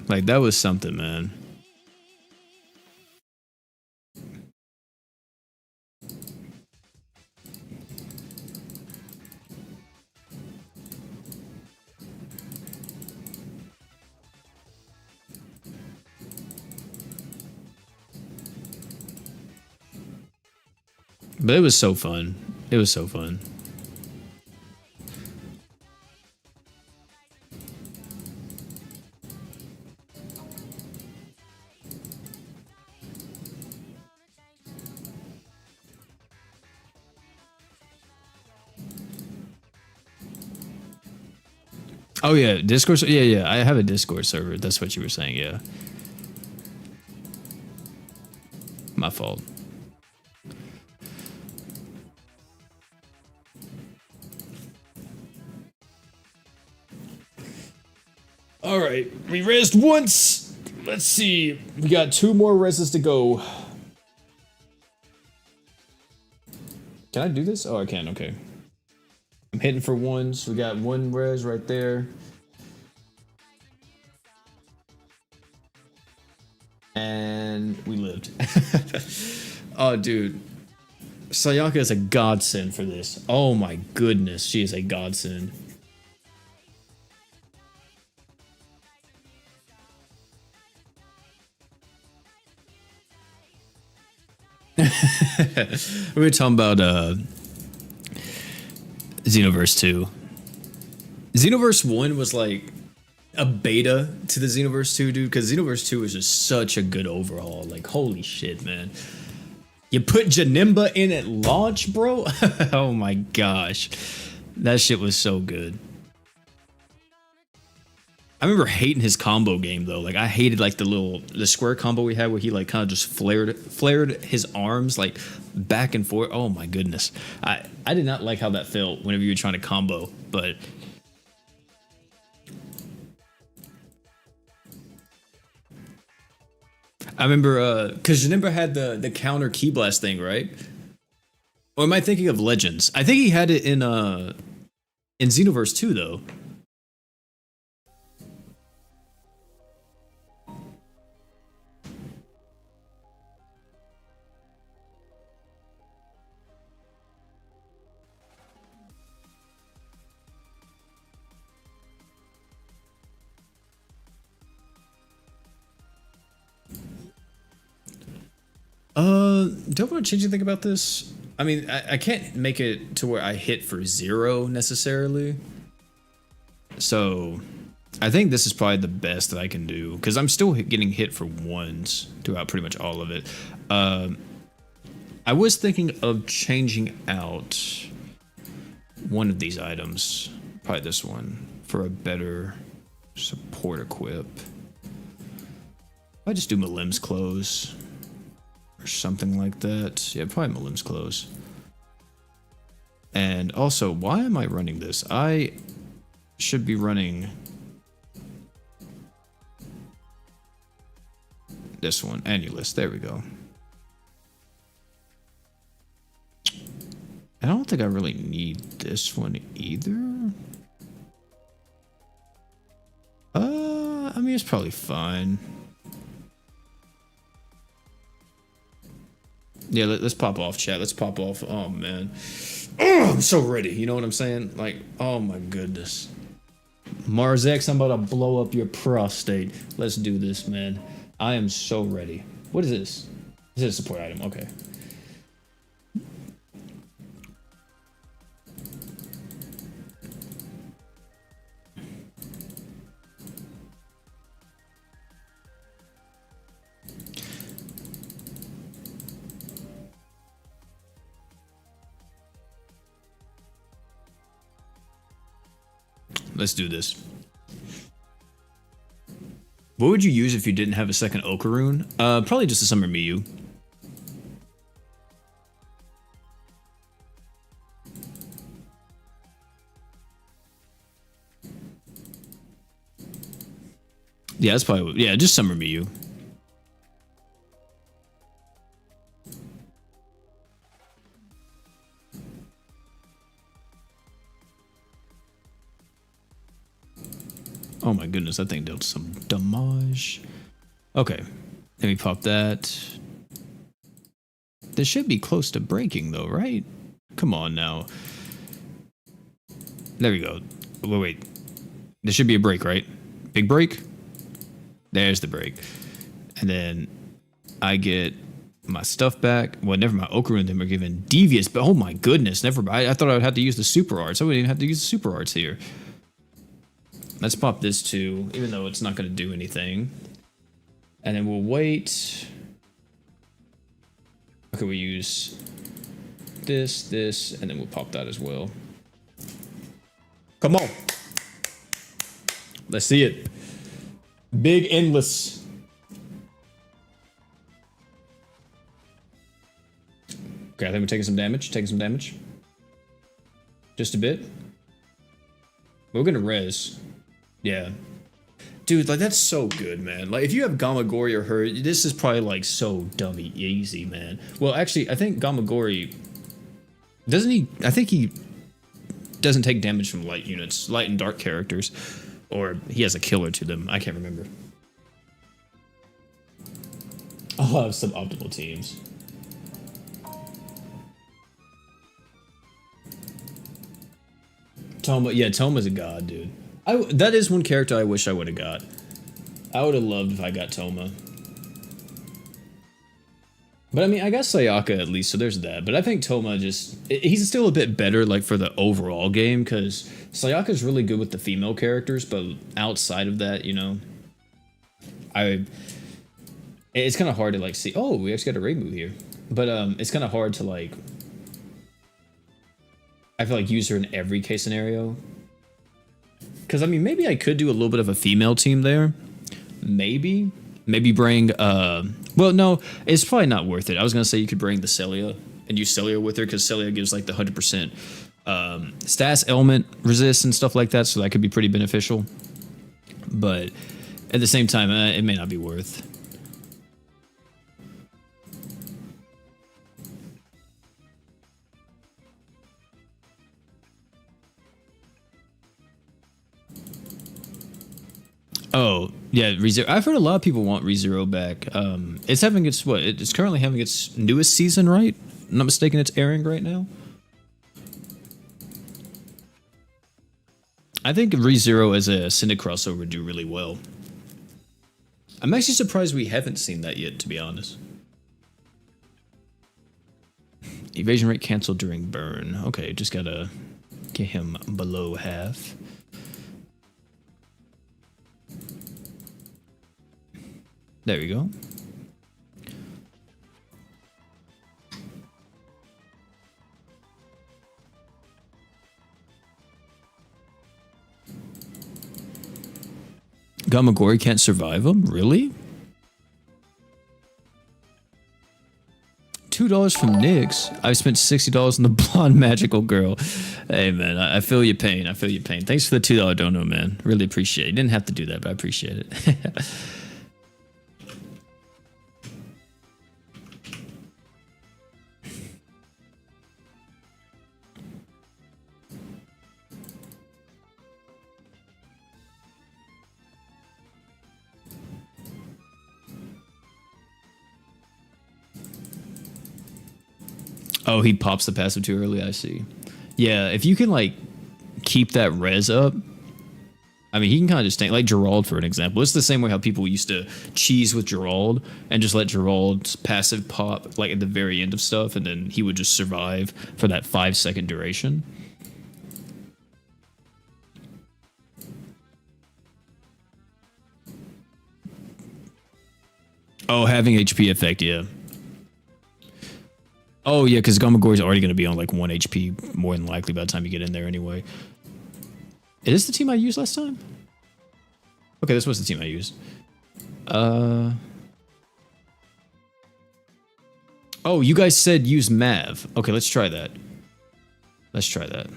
Like that was something, man. But it was so fun. It was so fun. Oh yeah, Discord. Yeah, yeah. I have a Discord server. That's what you were saying. Yeah, my fault. All right, we rezzed once. Let's see. We got 2 more rezzes to go. Can I do this? Oh, I can. Okay. I'm hitting for ones. We got 1 res right there. And we lived. Oh, dude. Sayaka is a godsend for this. Oh my goodness, she is a godsend. We were talking about Xenoverse 2. Xenoverse 1 was like a beta to the Xenoverse 2, dude, because Xenoverse 2 is just such a good overhaul. Like, holy shit, man. You put Janemba in at launch, bro? Oh my gosh. That shit was so good. I remember hating his combo game though. Like I hated like the square combo we had where he like kind of just flared his arms like back and forth. Oh my goodness. I did not like how that felt whenever you were trying to combo, but I remember because Janemba had the counter key blast thing, right? Or am I thinking of Legends? I think he had it in Xenoverse 2 though. Do I want to change anything about this? I mean, I can't make it to where I hit for 0 necessarily. So I think this is probably the best that I can do because I'm still getting hit for 1s throughout pretty much all of it. I was thinking of changing out one of these items, probably this one, for a better support equip. I just do my limbs close or something like that. Yeah, probably my limbs close. And also, why am I running this? I should be running this one, Annulus. There we go. I don't think I really need this one either. I mean, it's probably fine. Yeah, let's pop off, chat. Let's pop off. Oh, man. Oh, I'm so ready. You know what I'm saying? Like, oh, my goodness. Mars X, I'm about to blow up your prostate. Let's do this, man. I am so ready. What is this? Is it a support item? Okay. Let's do this. What would you use if you didn't have a second Okaroon? Probably just a Summer Miyu. Yeah, that's probably, yeah, just Summer Miyu. Oh my goodness, that thing dealt some damage. Okay, let me pop that. This should be close to breaking though, right? Come on now. There we go. Wait. There should be a break, right? Big break? There's the break. And then I get my stuff back. Well, never mind. Okra and them are given devious, but oh my goodness, never mind. I thought I would have to use the super arts. I wouldn't even have to use the super arts here. Let's pop this too, even though it's not going to do anything. And then we'll wait. Okay, we use this, and then we'll pop that as well. Come on. Let's see it. Big endless. Okay, I think we're taking some damage. Just a bit. We're gonna res. Yeah. Dude, like, that's so good, man. Like, if you have Gamagori or her, this is probably, like, so dummy easy, man. Well, actually, I think Gamagori... Doesn't he... I think he doesn't take damage from light units. Light and dark characters. Or he has a killer to them. I can't remember. I'll have some optimal teams. Toma... Yeah, Toma's a god, dude. That is one character I wish I would have got. I would have loved if I got Toma. But I mean, I got Sayaka at least, so there's that. But I think Toma just... He's still a bit better, like, for the overall game, because Sayaka's really good with the female characters, but outside of that, you know... It's kind of hard to, like, see... Oh, we actually got a Reimu here. But it's kind of hard to, like... I feel like use her in every case scenario. Because, I mean, maybe I could do a little bit of a female team there. Maybe. Maybe bring, well, no, it's probably not worth it. I was going to say you could bring the Celia and use Celia with her because Celia gives, like, the 100% stats, element, resist, and stuff like that, so that could be pretty beneficial. But at the same time, it may not be worth. Oh, yeah, ReZero. I've heard a lot of people want ReZero back. It's having its, what? It's currently having its newest season, right? I'm not mistaken, it's airing right now. I think ReZero as a Syndic crossover would do really well. I'm actually surprised we haven't seen that yet, to be honest. Evasion rate canceled during burn. Okay, just gotta get him below half. There we go. Gamagori can't survive him? Really? $2 from Nyx. I spent $60 on the blonde magical girl. Hey man, I feel your pain. I feel your pain. Thanks for the $2 dono, man. Really appreciate it. You didn't have to do that, but I appreciate it. Oh, he pops the passive too early, I see. Yeah, if you can, like, keep that res up, I mean, he can kind of just tank, like Gerald, for an example. It's the same way how people used to cheese with Gerald and just let Gerald's passive pop, like, at the very end of stuff, and then he would just survive for that 5-second duration. Oh, having HP effect, yeah. Oh, yeah, because Gamagori's already going to be on like 1 HP more than likely by the time you get in there anyway. Is this the team I used last time? Okay, this was the team I used. Oh, you guys said use Mav. Okay, let's try that. Let's try that.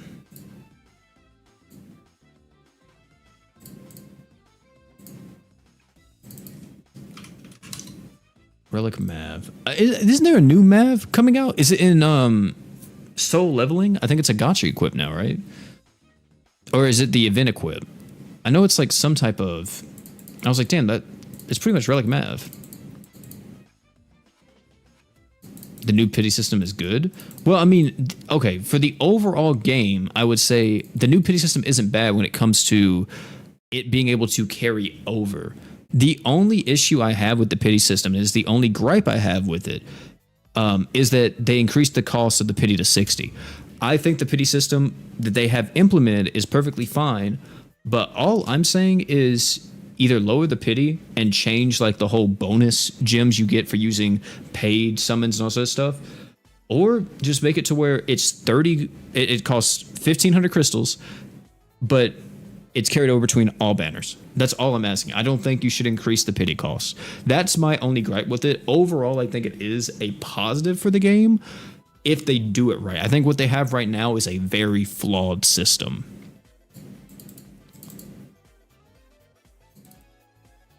Relic Mav. Isn't there a new Mav coming out? Is it in Soul Leveling? I think it's a Gacha equip now, right? Or is it the event equip? I know it's like some type of... I was like, damn, that it's pretty much Relic Mav. The new pity system is good? Well, I mean, okay, for the overall game, I would say the new pity system isn't bad when it comes to it being able to carry over. The only issue I have with the pity system is the only gripe I have with it is that they increased the cost of the pity to 60. I think the pity system that they have implemented is perfectly fine, but all I'm saying is either lower the pity and change like the whole bonus gems you get for using paid summons and all that stuff, or just make it to where it's 30. It costs 1,500 crystals, but it's carried over between all banners. That's all I'm asking. I don't think you should increase the pity costs. That's my only gripe with it. Overall, I think it is a positive for the game if they do it right. I think what they have right now is a very flawed system.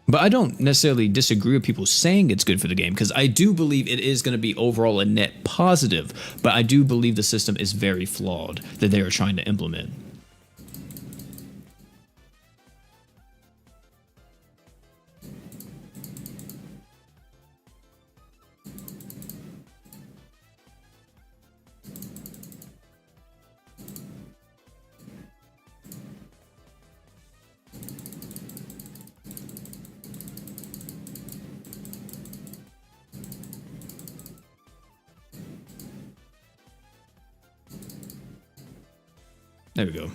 But I don't necessarily disagree with people saying it's good for the game, because I do believe it is going to be overall a net positive, but I do believe the system is very flawed that they are trying to implement. There we go.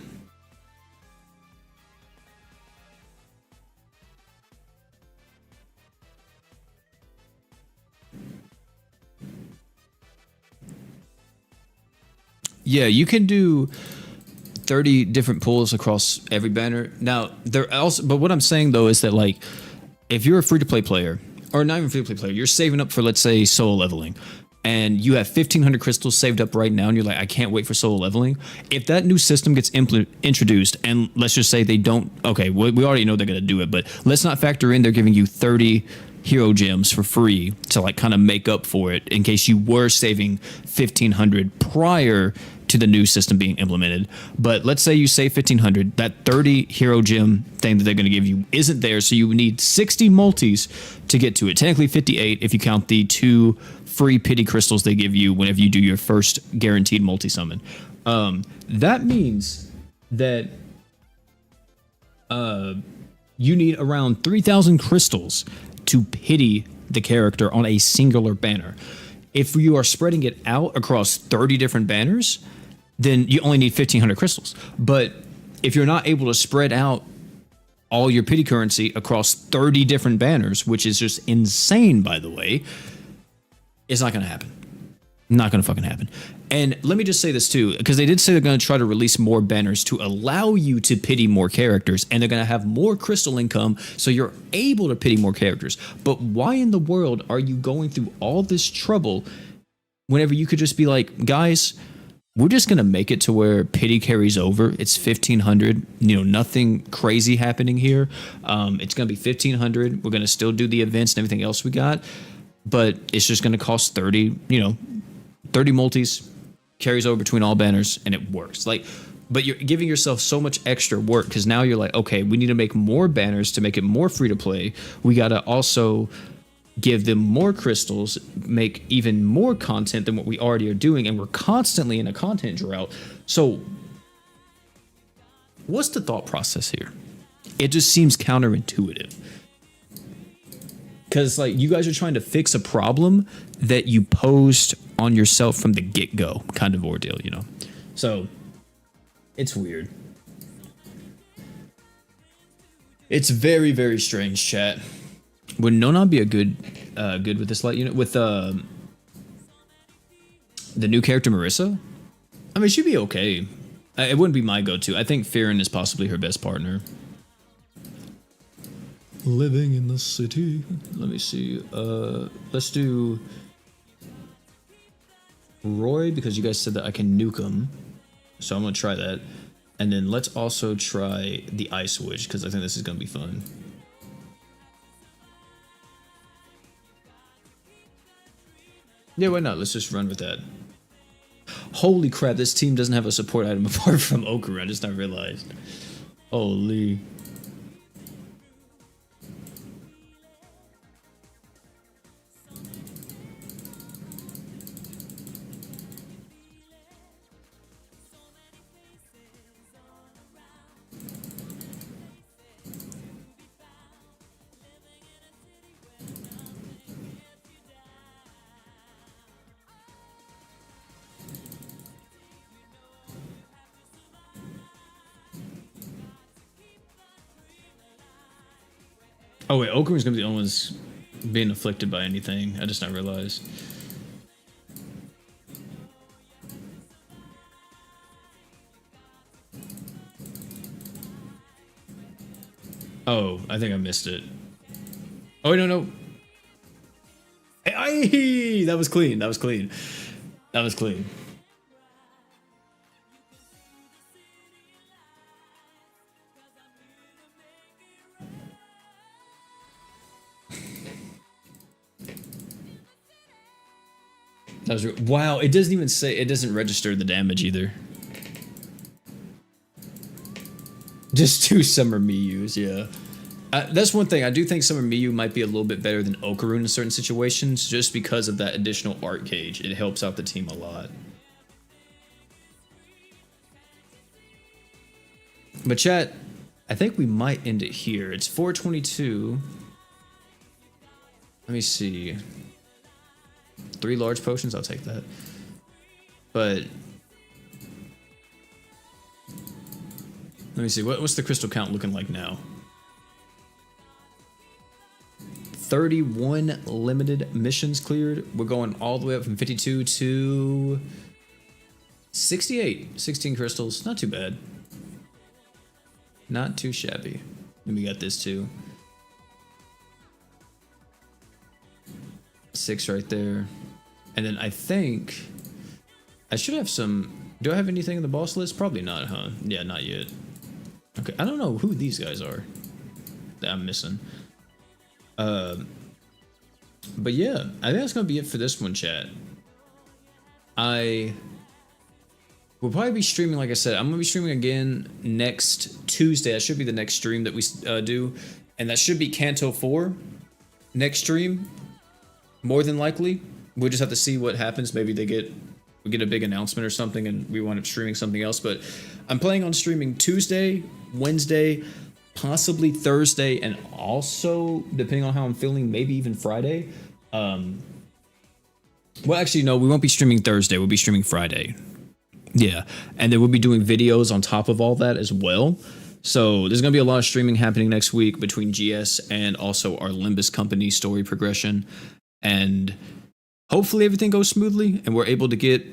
Yeah, you can do 30 different pulls across every banner. Now, there also, but what I'm saying though is that, like, if you're a free-to-play player, or not even free-to-play player, you're saving up for, let's say, solo leveling, and you have 1,500 crystals saved up right now, and you're like, I can't wait for solo leveling. If that new system gets introduced, and let's just say they don't, okay, we already know they're going to do it, but let's not factor in they're giving you 30 hero gems for free to, like, kind of make up for it in case you were saving 1,500 prior to the new system being implemented. But let's say you save 1,500, that 30 hero gem thing that they're going to give you isn't there, so you need 60 multis to get to it. Technically 58 if you count the 2 free pity crystals they give you whenever you do your first guaranteed multi-summon. That means that you need around 3,000 crystals to pity the character on a singular banner. If you are spreading it out across 30 different banners, then you only need 1,500 crystals. But if you're not able to spread out all your pity currency across 30 different banners, which is just insane, by the way, it's not going to happen. Not going to fucking happen. And let me just say this too, because they did say they're going to try to release more banners to allow you to pity more characters, and they're going to have more crystal income so you're able to pity more characters. But why in the world are you going through all this trouble whenever you could just be like, guys, we're just going to make it to where pity carries over. It's 1,500, nothing crazy happening here. It's going to be 1,500. We're going to still do the events and everything else we got, but it's just going to cost 30, 30 multis, carries over between all banners, and it works. But you're giving yourself so much extra work because now you're like, okay, we need to make more banners to make it more free to play. We got to also give them more crystals, make even more content than what we already are doing, and we're constantly in a content drought. So what's the thought process here? It just seems counterintuitive. Because you guys are trying to fix a problem that you posed on yourself from the get-go kind of ordeal, So it's weird. It's very, very strange, chat. Would Nona be a good with this light unit? With the new character Marissa? I mean, she'd be okay. It wouldn't be my go-to. I think Farron is possibly her best partner. Living in the city. Let me see. Let's do Roy, because you guys said that I can nuke him. So I'm going to try that. And then let's also try the Ice Witch, because I think this is going to be fun. Yeah, why not? Let's just run with that. Holy crap, this team doesn't have a support item apart from Okra. I just not realized. Holy. Oh wait, Okram's gonna be the only ones being afflicted by anything. I just not realized. Oh, I think I missed it. Oh wait, no. Hey, that was clean. That was clean. That was clean. That was wow. It doesn't even say. It doesn't register the damage either. Just 2 Summer Miyus, yeah. That's one thing. I do think Summer Miyu might be a little bit better than Okarun in certain situations, just because of that additional art gauge. It helps out the team a lot. But chat, I think we might end it here. It's 4:22. Let me see. 3 large potions, I'll take that. But let me see, what's the crystal count looking like now? 31 limited missions cleared. We're going all the way up from 52 to 68. 16 crystals, not too bad. Not too shabby. And we got this too. 6 right there. And then I think I should have some. Do I have anything in the boss list? Probably not, huh? Yeah, not yet. Okay, I don't know who these guys are that I'm missing. But yeah, I think that's gonna be it for this one, chat. I will probably be streaming, like I said, I'm gonna be streaming again next Tuesday. That should be the next stream that we do, and that should be Kanto 4 next stream. More than likely, we'll just have to see what happens. Maybe we get a big announcement or something, and we wind up streaming something else. But I'm planning on streaming Tuesday, Wednesday, possibly Thursday, and also, depending on how I'm feeling, maybe even Friday. Well, actually, no, we won't be streaming Thursday. We'll be streaming Friday. Yeah, and then we'll be doing videos on top of all that as well. So there's going to be a lot of streaming happening next week between GS and also our Limbus company story progression. And hopefully everything goes smoothly and we're able to get,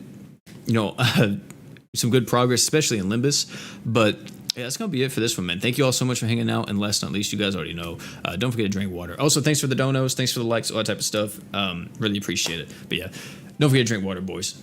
some good progress, especially in Limbus. But yeah, that's going to be it for this one, man. Thank you all so much for hanging out. And last but not least, you guys already know, don't forget to drink water. Also, thanks for the donos. Thanks for the likes, all that type of stuff. Really appreciate it. But yeah, don't forget to drink water, boys.